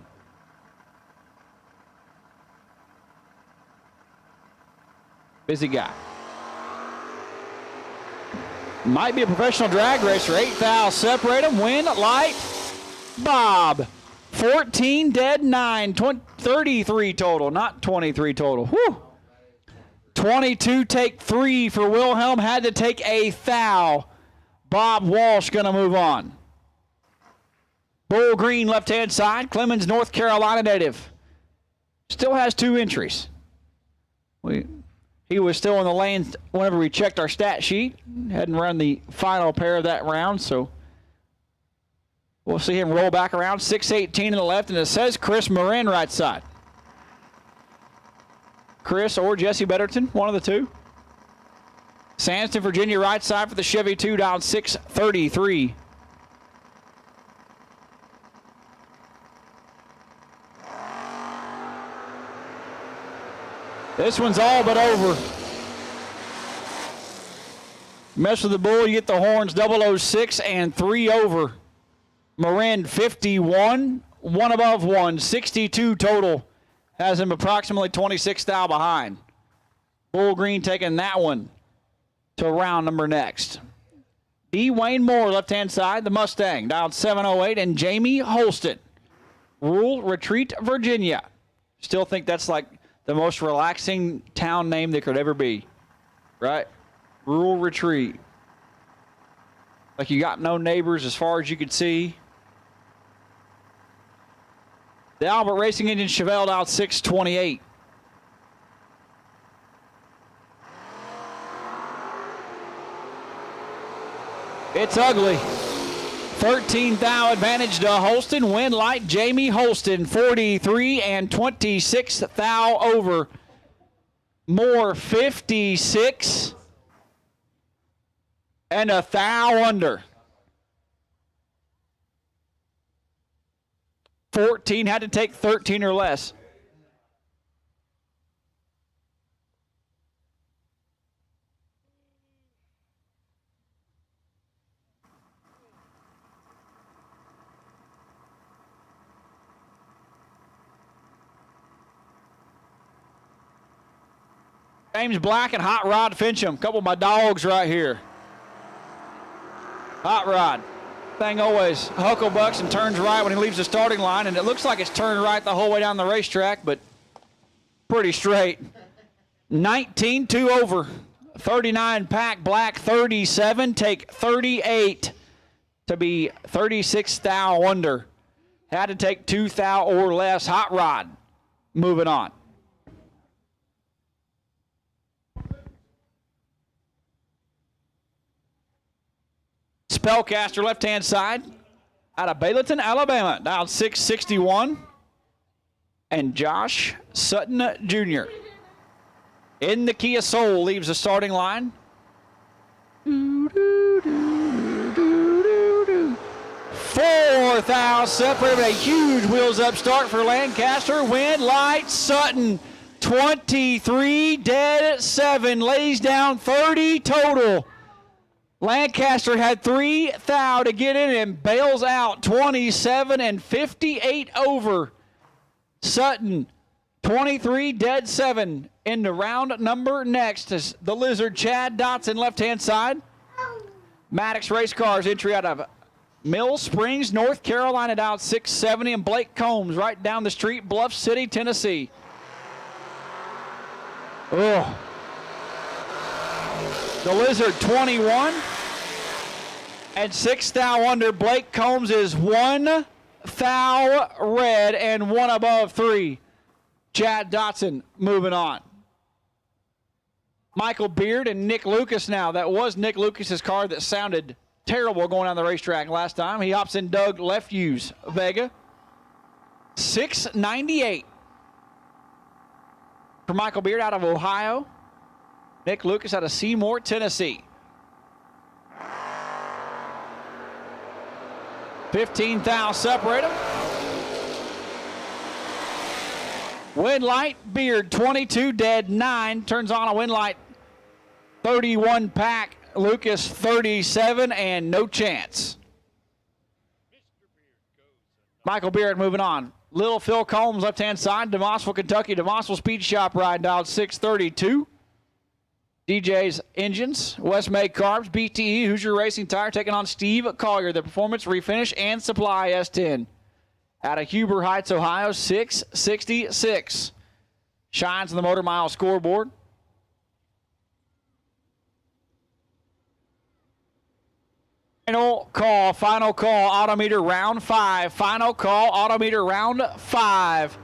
D: Busy guy. Might be a professional drag racer. 8 thou separate them. Win, light, Bob. 14 dead, 9, 33 total, not 23 total. Whew. 22 take 3 for Wilhelm. Had to take a thou. Bob Walsh going to move on. Bull Green, left-hand side. Clemens, North Carolina native. Still has 2 entries. He was still in the lanes whenever we checked our stat sheet. Hadn't run the final pair of that round, so we'll see him roll back around. 618 to the left, and it says Chris Morin right side. Chris or Jesse Betterton, one of the two. Sandston, Virginia, right side for the Chevy 2, down 633. This one's all but over. Mess with the bull, you get the horns, 006 and 3 over. Morin 51, 1 above 1, 62 total. Has him approximately 26 thou behind. Bull Green taking that one to round number next. D. Wayne Moore, left-hand side, the Mustang, down 708, and Jamie Holston. Rural Retreat, Virginia. Still think that's like the most relaxing town name there could ever be, right? Rural Retreat. Like you got no neighbors as far as you could see. The Albert Racing Engine Chevelle out 628. It's ugly. 13 thou advantage to Holston. Win light, Jamie Holston, 43 and 26 thou over. Moore, 56 and a thou under. 14 had to take 13 or less. James Black and Hot Rod Fincham. Couple of my dogs right here. Hot Rod. Thing always hucklebucks and turns right when he leaves the starting line, and it looks like it's turned right the whole way down the racetrack, but pretty straight. 19, 2 over. 39 pack Black, 37. Take 38 to be 36 thou under. Had to take 2 thou or less. Hot Rod moving on. Spellcaster, left-hand side, out of Bayleton, Alabama, down 661. And Josh Sutton Jr. in the Kia Soul leaves the starting line. 4 thou separate, a huge wheels up start for Lancaster. Win light, Sutton, 23 dead at 7, lays down 30 total. Lancaster had 3 thou to get in and bails out 27 and 58 over. Sutton, 23 dead 7 into round number next is the Lizard Chad Dotson, left-hand side. Maddox Race Cars entry out of Mill Springs, North Carolina, down 670, and Blake Combs right down the street, Bluff City, Tennessee. Oh. The Lizard 21 and 6 thou under. Blake Combs is 1 thou red and 1 above 3. Chad Dotson moving on. Michael Beard and Nick Lucas now. That was Nick Lucas's car that sounded terrible going down the racetrack last time. He hops in Doug Lefew's Vega. 698 for Michael Beard out of Ohio. Nick Lucas out of Seymour, Tennessee. 15 thou separate them. Wind light, Beard 22 dead 9, turns on a wind light 31 pack, Lucas 37 and no chance. Michael Beard moving on. Little Phil Combs, left-hand side, DeMossville, Kentucky. DeMossville Speed Shop ride dialed 632. DJ's Engines, West May Carbs, BTE, Hoosier Racing Tire, taking on Steve Collier, the Performance Refinish and Supply S10. Out of Huber Heights, Ohio, 666. Shines on the Motor Mile scoreboard. Final call, odometer round 5. Final call, odometer round 5.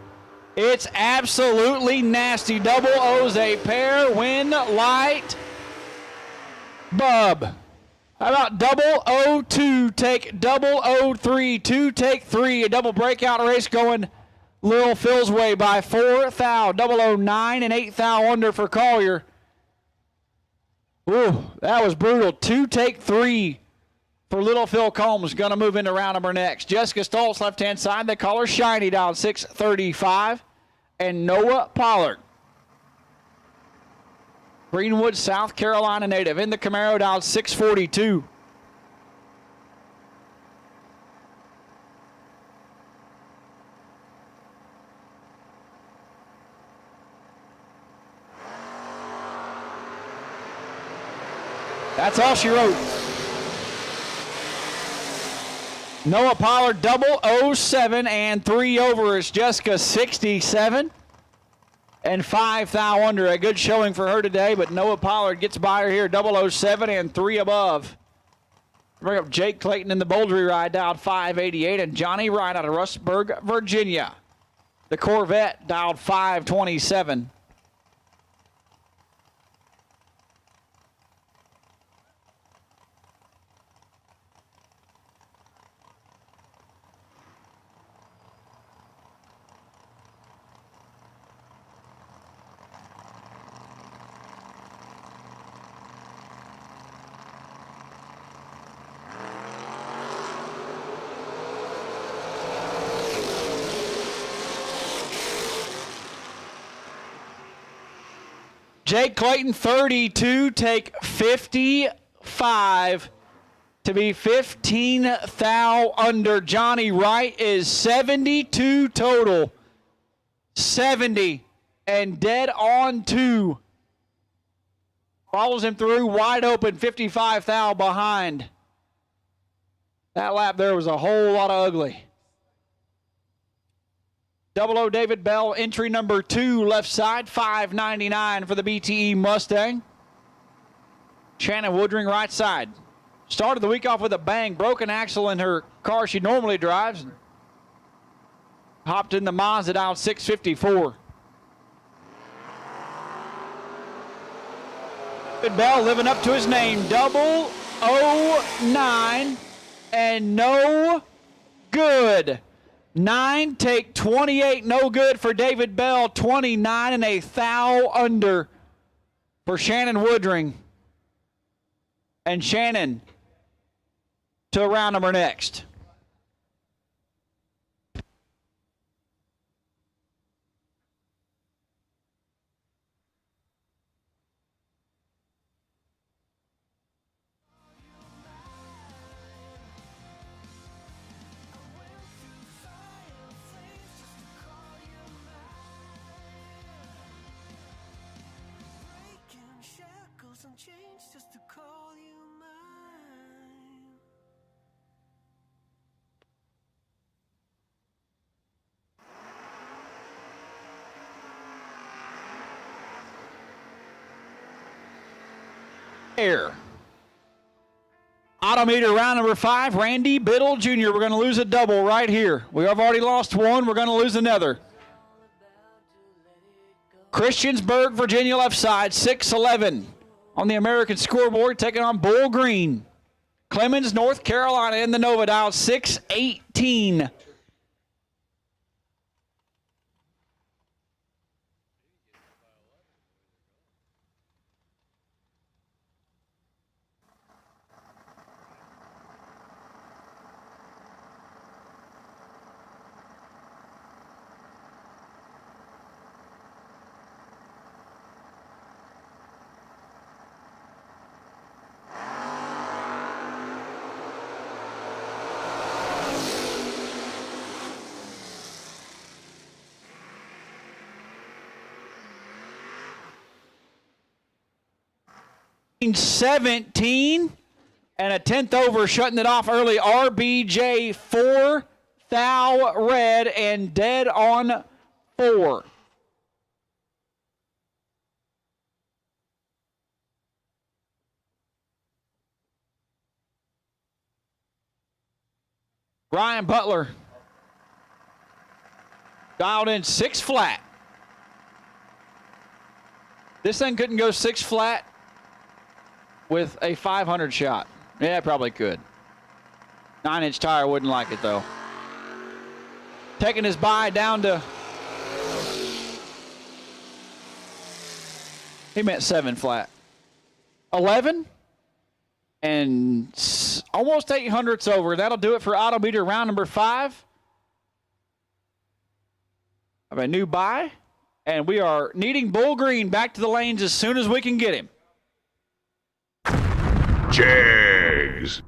D: It's absolutely nasty. Double O's a pair, win, light, bub. How about double O2, take double O3, 2 take 3. A double breakout race going Lil Phil's way by 4 thou. Double O9 and 8 thou under for Collier. Ooh, that was brutal. 2 take 3. For Little Phil Combs, going to move into round number next. Jessica Stoltz, left-hand side. They call her Shiny down 635. And Noah Pollard. Greenwood, South Carolina native. In the Camaro down 642. That's all she wrote. Noah Pollard, double 07 and 3 over is Jessica 67 and 5 thou under. A good showing for her today, but Noah Pollard gets by her here, double 07 and 3 above. Bring up Jake Clayton in the Bouldery ride, dialed 588, and Johnny Wright out of Rustburg, Virginia. The Corvette dialed 527. Jake Clayton, 32, take 55 to be 15 thou under. Johnny Wright is 72 total. 70 and dead on 2. Follows him through wide open, 55 thou behind. That lap there was a whole lot of ugly. Double O David Bell, entry number 2, left side, $5.99 for the BTE Mustang. Shannon Woodring, right side. Started the week off with a bang, broken axle in her car she normally drives. Hopped in the Moser down 654. David Bell living up to his name, double 09 and no good. 9 take 28, no good for David Bell. 29 and a thou under for Shannon Woodring. And Shannon to round number next.
E: Just to call you mine.
D: Air. Odometer round number 5, Randy Biddle Jr. We're going to lose a double right here. We have already lost one. We're going to lose another. Christiansburg, Virginia, left side, 6'11". On the American scoreboard, taking on Bull Green. Clemens, North Carolina in the Nova dial, 618. leading 17 and a 10th over, shutting it off early. RBJ 4, thou red, and dead on 4. Ryan Butler dialed in 6 flat. This thing couldn't go 6 flat with a 500 shot. Yeah, it probably could. 9-inch tire wouldn't like it, though. Taking his bye down to... He meant 7 flat. 11 and almost 800ths over. That'll do it for Auto Beater round number 5. Of a new bye. And we are needing Bull Green back to the lanes as soon as we can get him.
F: Jags.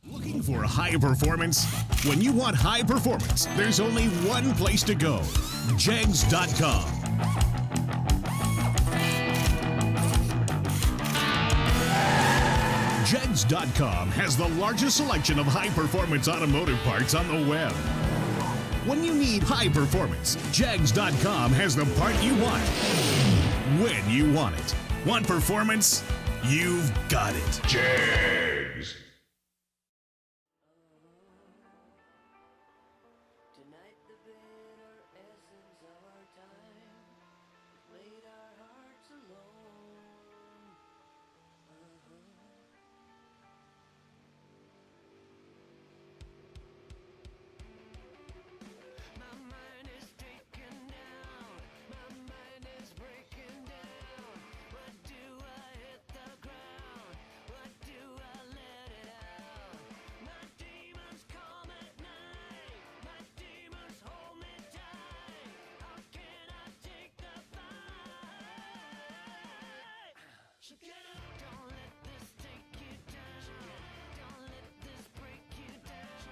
F: Looking for high performance? When you want high performance, there's only one place to go. Jags.com. Jags.com has the largest selection of high-performance automotive parts on the web. When you need high performance, Jags.com has the part you want, when you want it. Want performance? You've got it. Jags.
E: Tonight the bitter essence of our time laid our hearts alone. My mind is taken down, my mind is breaking down. What do I hit the ground? What do I let it out? My demons come at night, my demons hold me tight. How can I take the fight? So get up, don't let this take you down. Don't let this break you down.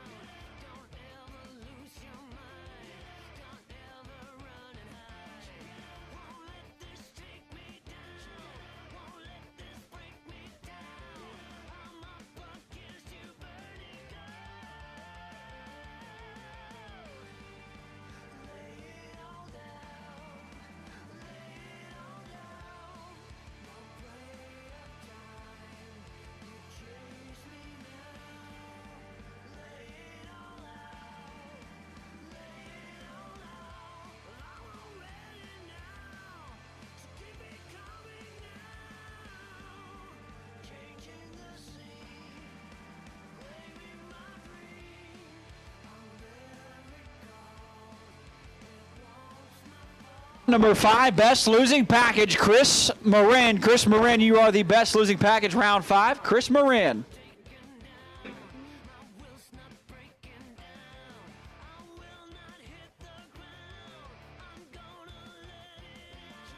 E: Don't ever lose your mind. Don't ever run and hide. Won't let this take me down. Won't let this break me down. I'm up against you, burning lay it all down. Lay it all down. No play of time. You chase me now. Lay it all out. Lay it all out. I'm already now. So keep it coming now. Changing the scene. Claiming my dream. I'll never recall. It wants my
D: Number 5, best losing package, Chris Morin. Chris Morin, you are the best losing package, round 5. Chris Morin.
E: will's not breaking down. I will not hit the ground. I'm gonna let it out.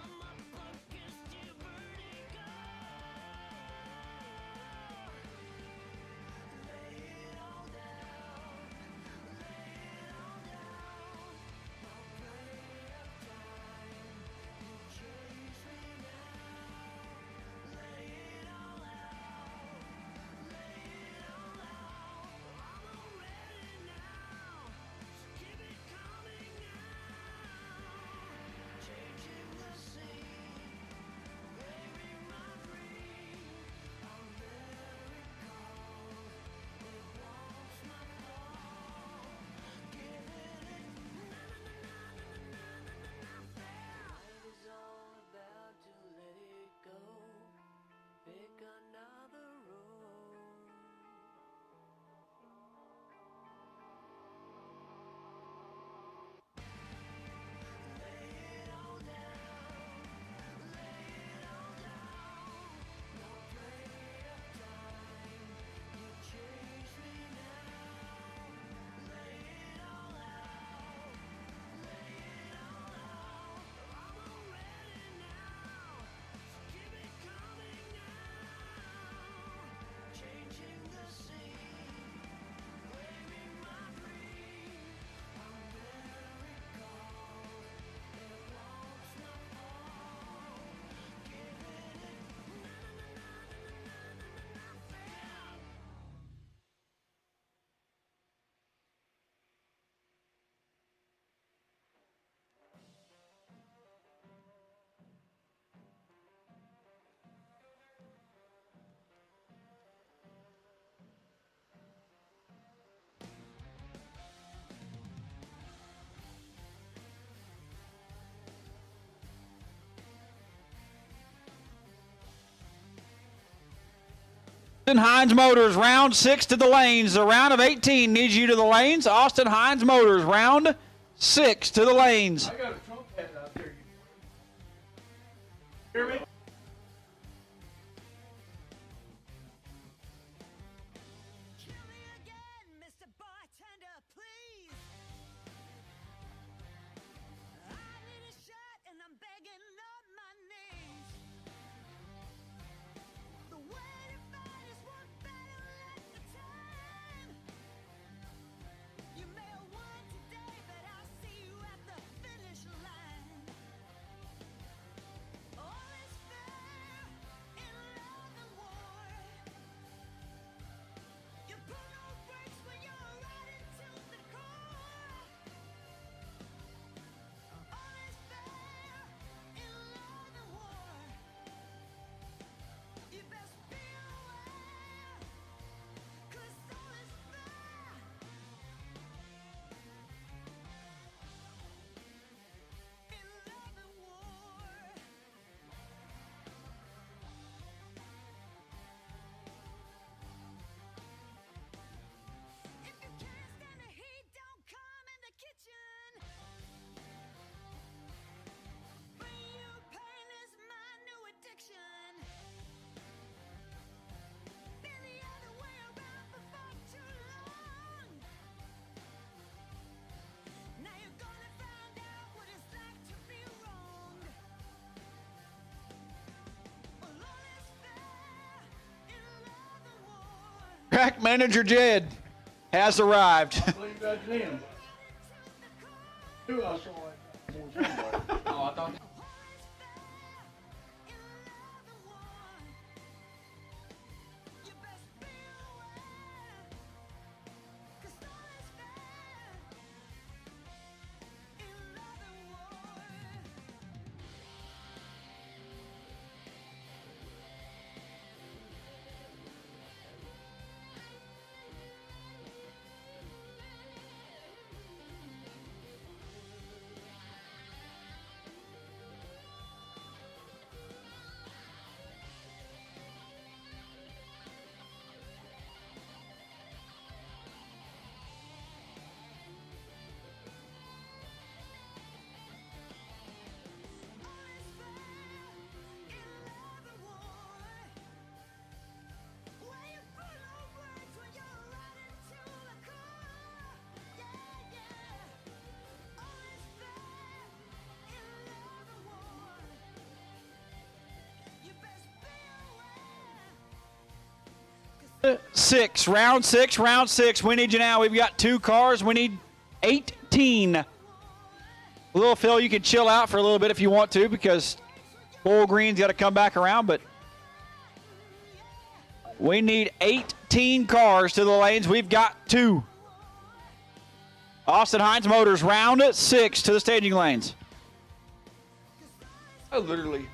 E: I'm up against you, burning lay it all down. Lay it all down. No play of time. You chase me now. Lay it all out.
D: Hines Motors, round 6 to the lanes. The round of 18 needs you to the lanes. Austin Hines Motors, round 6 to the lanes.
G: I got a trump head out there. Hear me?
E: Kill me again, Mr. Bartender, please. I need a shot and I'm begging on my knees. The way to fight is one battle at a time. You may have won today, but I'll see you at the finish line. All is fair in love and war. You put no brakes when you're riding to the core. All is fair in love and war. You best be aware, 'cause all is fair in love and war. If you can't stand the heat, don't come in the kitchen. Bring you pain is my new addiction. Been the other way around for far too long. Now you're gonna find out what it's like to be wrong. Well, all is fair in love and war.
D: Track manager Jed has arrived.
G: I believe that's him. Who else saw it? Oh, I thought.
E: You best be aware, 'cause all is fair in love and war.
D: Round six. We need you now. We've got 2 cars. We need 18. Little Phil, you can chill out for a little bit if you want to, because Bull Green's got to come back around, but we need 18 cars to the lanes. We've got 2. Austin Hines Motors, round 6 to the staging lanes.
G: I literally.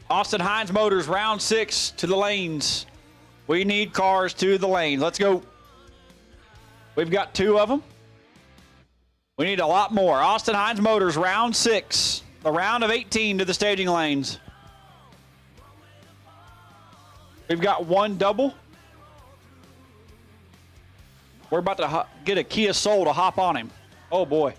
D: Austin Hines Motors, round 6 to the lanes. We need cars to the lanes. Let's go. We've got 2 of them. We need a lot more. Austin Hines Motors, round 6. The round of 18 to the staging lanes. We've got 1 double. We're about to get a Kia Soul to hop on him. Oh, boy.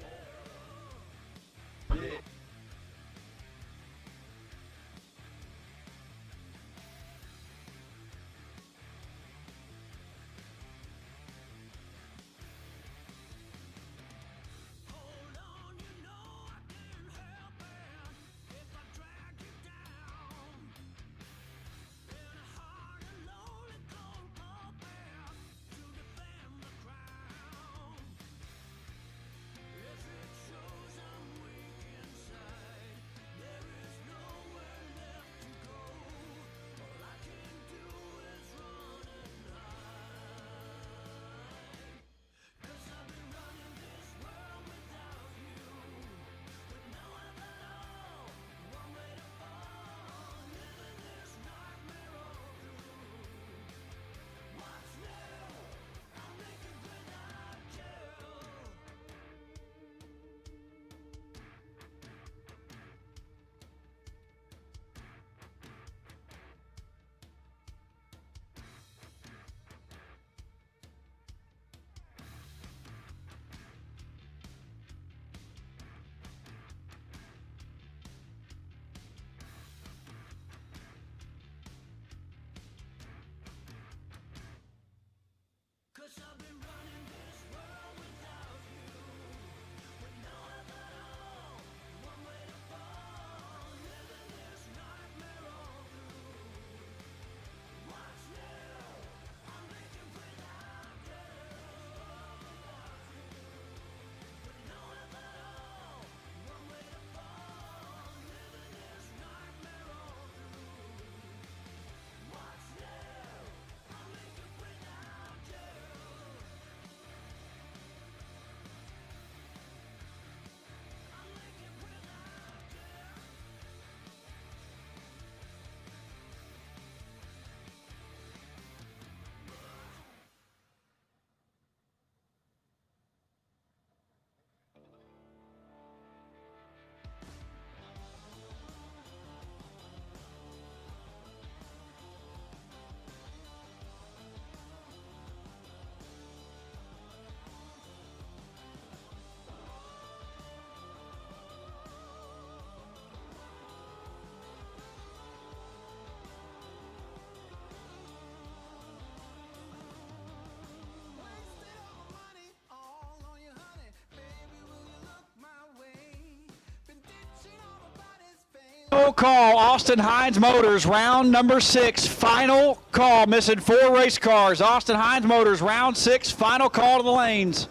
D: will call Austin Hines Motors round number 6. Final call. Missing 4 race cars. Austin Hines Motors round 6. Final call to the lanes.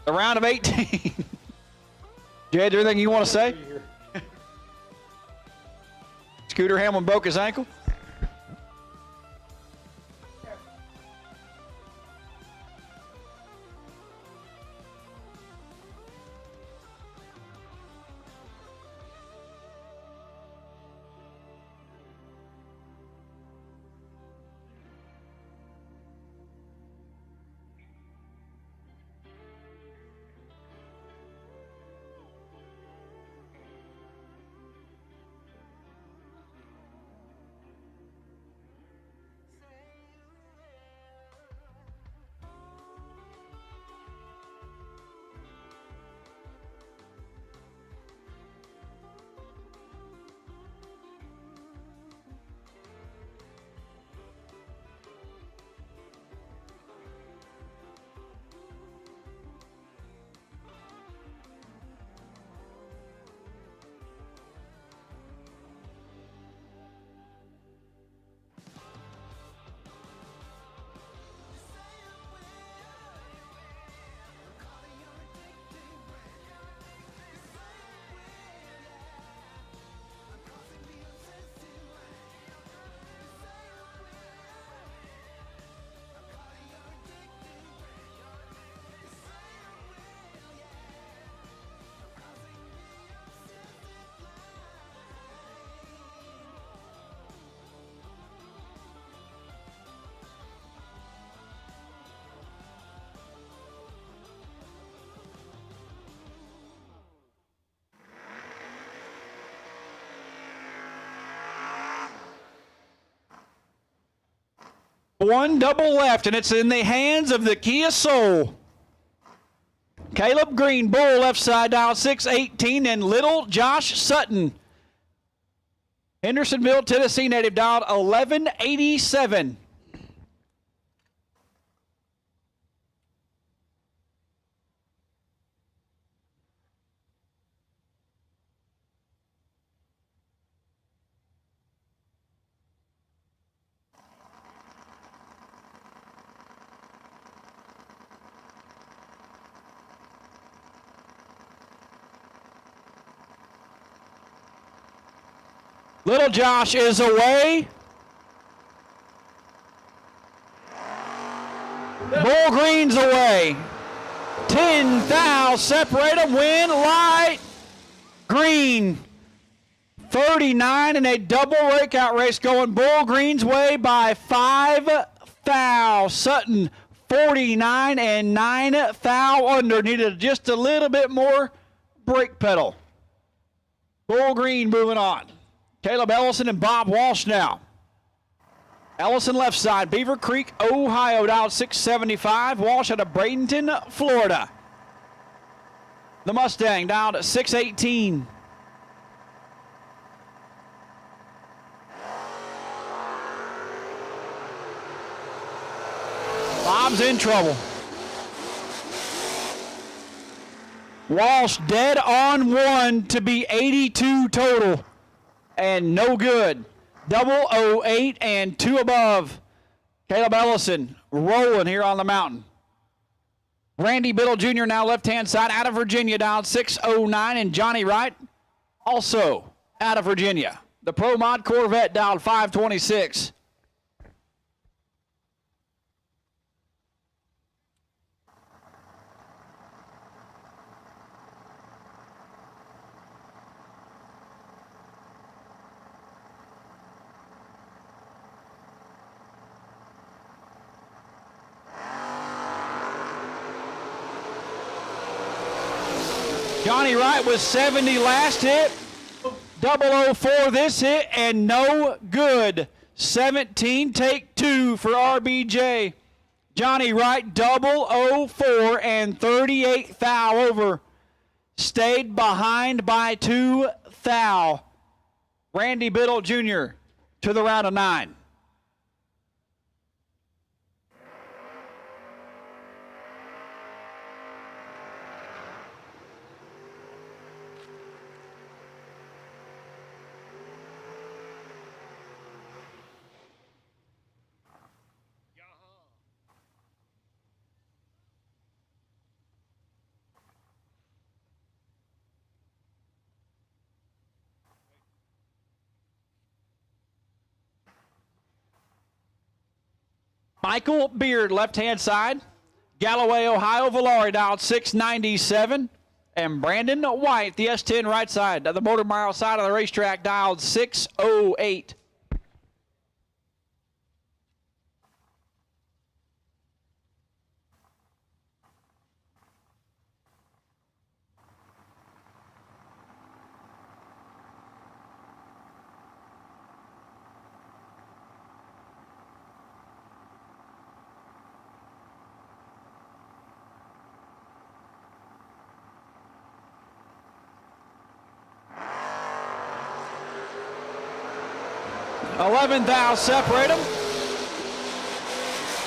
D: The round of 18. Jed, anything you want to say? Scooter Hamlin broke his ankle. One double left, and it's in the hands of the Kia Soul. Caleb Green, Bull, left side dial 618, and little Josh Sutton. Hendersonville, Tennessee native, dialed 1187. Little Josh is away. Bull Green's away. 10 thou separate them. Win light green. 39 in a double breakout race going Bull Green's way by 5 thou. Sutton 49 and 9 thou under. Needed just a little bit more brake pedal. Bull Green moving on. Caleb Ellison and Bob Walsh now. Ellison left side, Beaver Creek, Ohio, dialed 675. Walsh out of Bradenton, Florida. The Mustang dialed 618. Bob's in trouble. Walsh dead on one to be 82 total. And no good. 008 and 2 above. Caleb Ellison rolling here on the mountain. Randy Biddle Jr. now left-hand side out of Virginia, down 609. And Johnny Wright also out of Virginia. The Pro Mod Corvette dialed 526. Johnny Wright was 70 last hit, 004 this hit, and no good. 17, take 2 for RBJ. Johnny Wright, 004 and 38 thou over. Stayed behind by 2 thou. Randy Biddle Jr. to the round of 9. Michael Beard, left-hand side. Galloway, Ohio, Valari, dialed 697. And Brandon White, the S10 right side, the Motor Mile side of the racetrack, dialed 608. $11 thou separate them.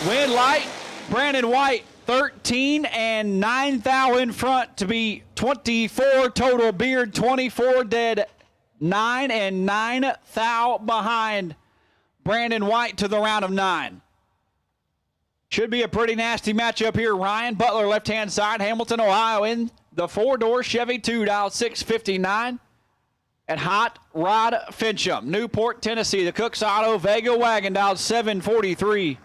D: Win light, Brandon White 13 and 9 thou in front to be 24 total. Beard 24 dead, 9 and 9 thou behind Brandon White to the round of 9. Should be a pretty nasty matchup here. Ryan Butler, left-hand side, Hamilton, Ohio, in the 4-door Chevy 2, dialed 659. And Hot Rod Fincham, Newport, Tennessee, the Cook's Auto Vega Wagon, dialed 743.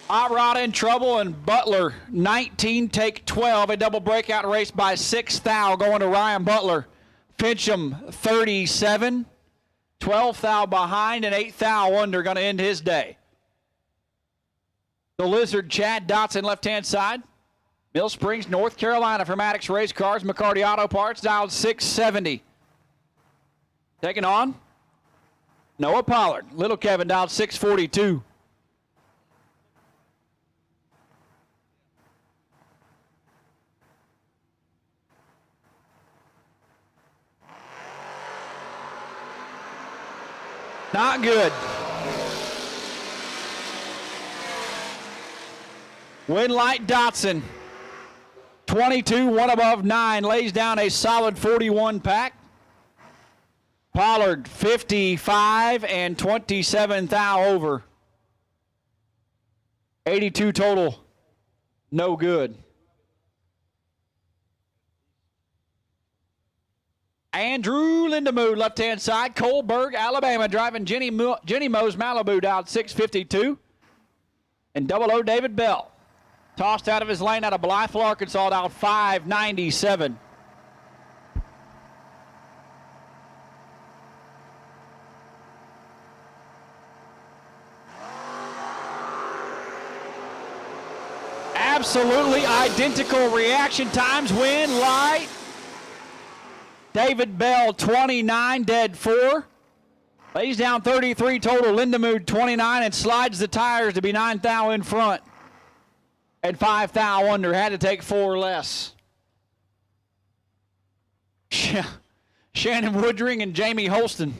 D: Hot Rod in trouble, and Butler 19, take 12. A double breakout race by 6 thou going to Ryan Butler. Fincham 37, 12 thou behind, and 8 thou under, going to end his day. The Lizard, Chad Dotson, left-hand side. Mill Springs, North Carolina, for Maddox Race Cars, McCarty Auto Parts, dialed 670. Taking on Noah Pollard. Little Kevin, dialed 642. Not good. Winlight Dotson, 22, 1 above 9, lays down a solid 41 pack. Pollard, 55 and 27 thou over. 82 total, no good. Andrew Lindemood, left-hand side, Coalburg, Alabama, driving Jenny Mo's Malibu, dialed 652. And 00 David Bell, tossed out of his lane out of Blytheville, Arkansas, dialed 597. absolutely identical reaction times. Win light. David Bell, 29, dead 4. Lays down 33 total. Lindemood, 29, and slides the tires to be 9 thou in front. And 5 thou under. Had to take 4 less. Shannon Woodring and Jamie Holston,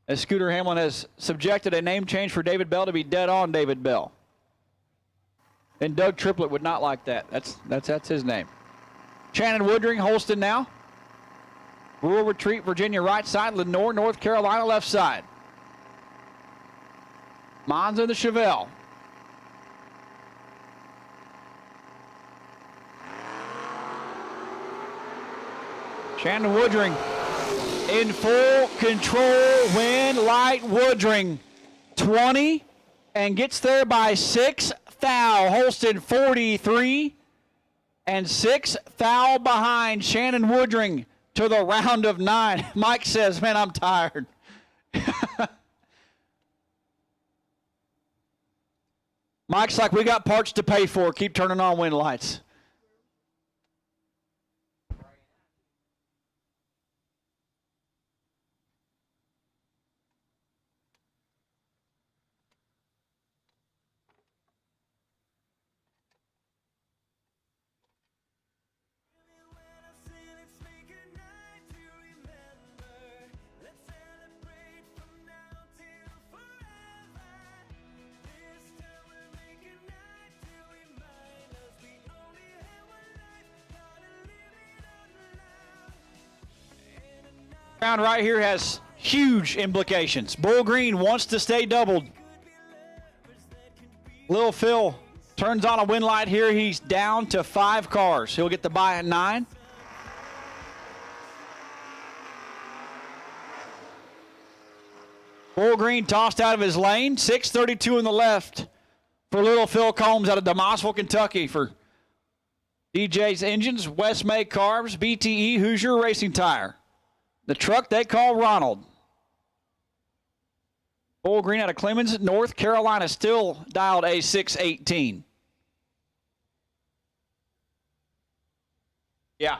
D: as Scooter Hamlin has subjected a name change for David Bell to be dead on David Bell. And Doug Triplett would not like that. That's his name. Shannon Woodring, Holston now. Rural Retreat, Virginia, right side. Lenore, North Carolina, left side. Monza, the Chevelle. Shannon Woodring in full control. Win light Woodring. 20 and gets there by 6 thou. Holston 43 and 6 thou behind Shannon Woodring to the round of 9. Mike says, man, I'm tired. Mike's like, we got parts to pay for. Keep turning on wind lights. Round right here has huge implications. Bull Green wants to stay doubled. Lil Phil turns on a win light here. He's down to 5 cars. He'll get the bye at 9. Bull Green tossed out of his lane. 6:32 in the left for Little Phil Combs out of Damasville, Kentucky for DJ's Engines, West May Carbs, BTE, Hoosier Racing Tire. The truck they call Ronald. Bull Green out of Clemens, North Carolina, still dialed A618. Yeah.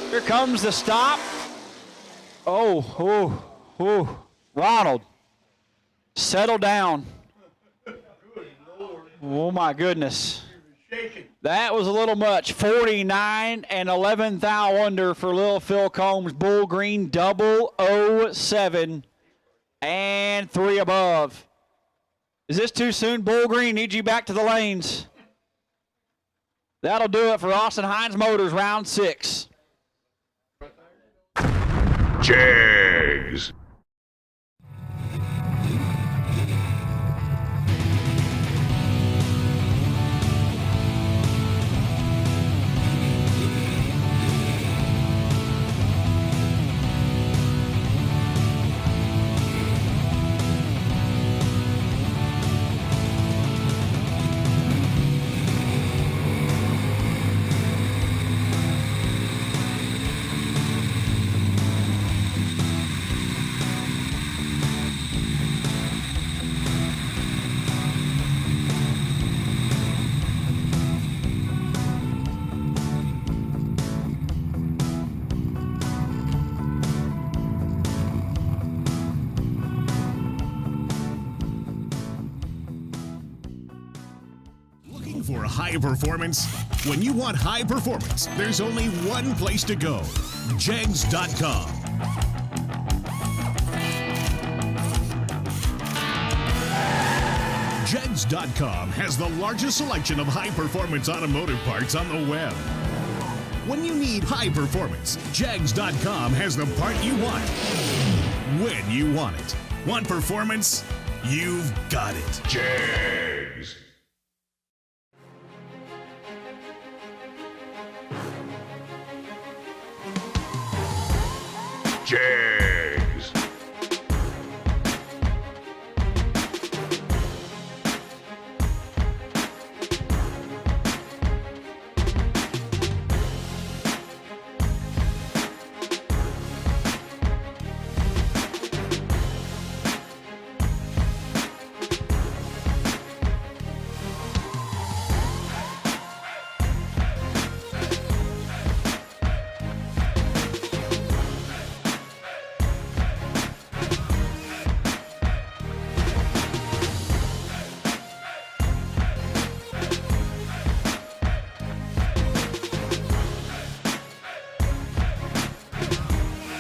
D: Here comes the stop. Oh. Ronald, settle down. Oh, my goodness. That was a little much. 49 and 11 thou under for Lil Phil Combs. Bull Green 007 and 3 above. Is this too soon? Bull Green, need you back to the lanes. That'll do it for Austin Hines Motors, round 6.
F: Jags. For high performance? When you want high performance, there's only one place to go. Jags.com. Jags.com has the largest selection of high performance automotive parts on the web. When you need high performance, Jags.com has the part you want when you want it. Want performance? You've got it. Jags. Jags.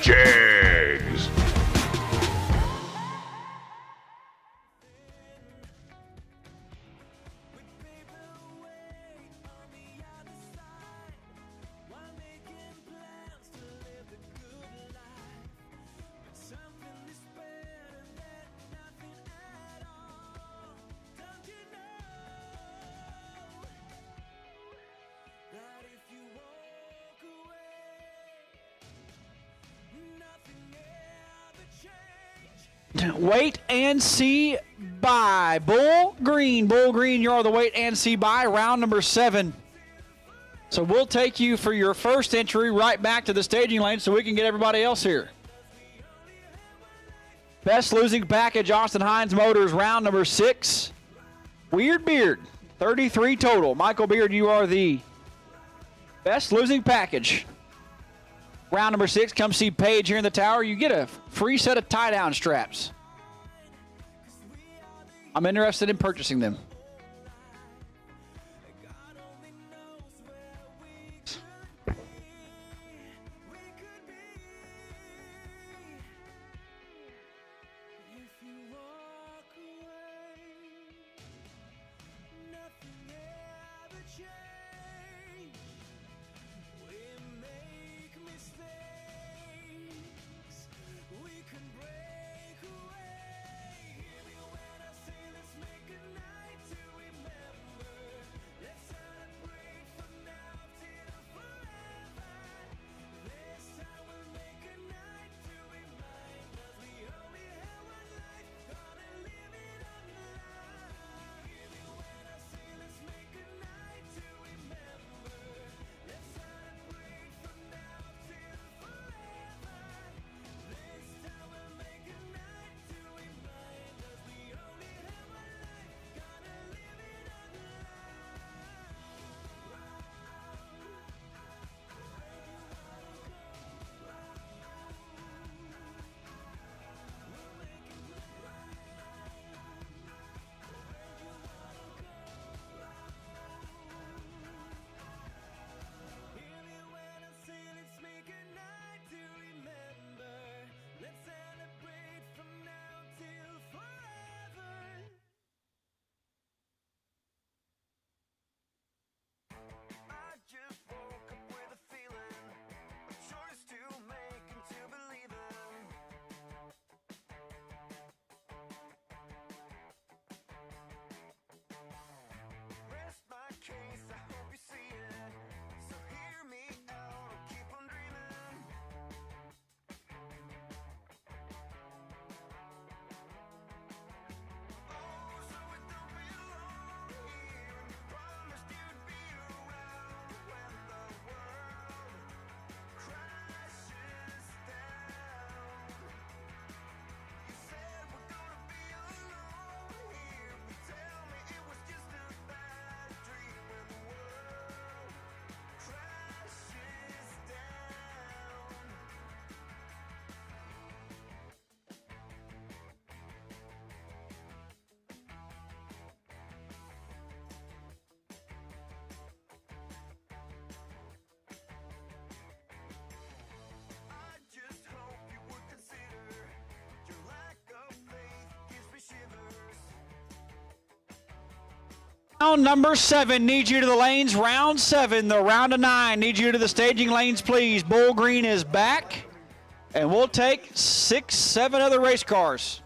F: Jags.
D: Wait and see by Bull Green. Bull Green, you are the wait and see by round number 7. So we'll take you for your first entry right back to the staging lane so we can get everybody else here. Best losing package, Austin Hines Motors, round number 6. Weird Beard, 33 total. Michael Beard, you are the best losing package. Round number 6, come see Paige here in the tower. You get a free set of tie-down straps. I'm interested in purchasing them. Round number 7 needs you to the lanes. Round 7, the round of 9 needs you to the staging lanes, please. Bull Green is back, and we'll take 6, 7 other race cars.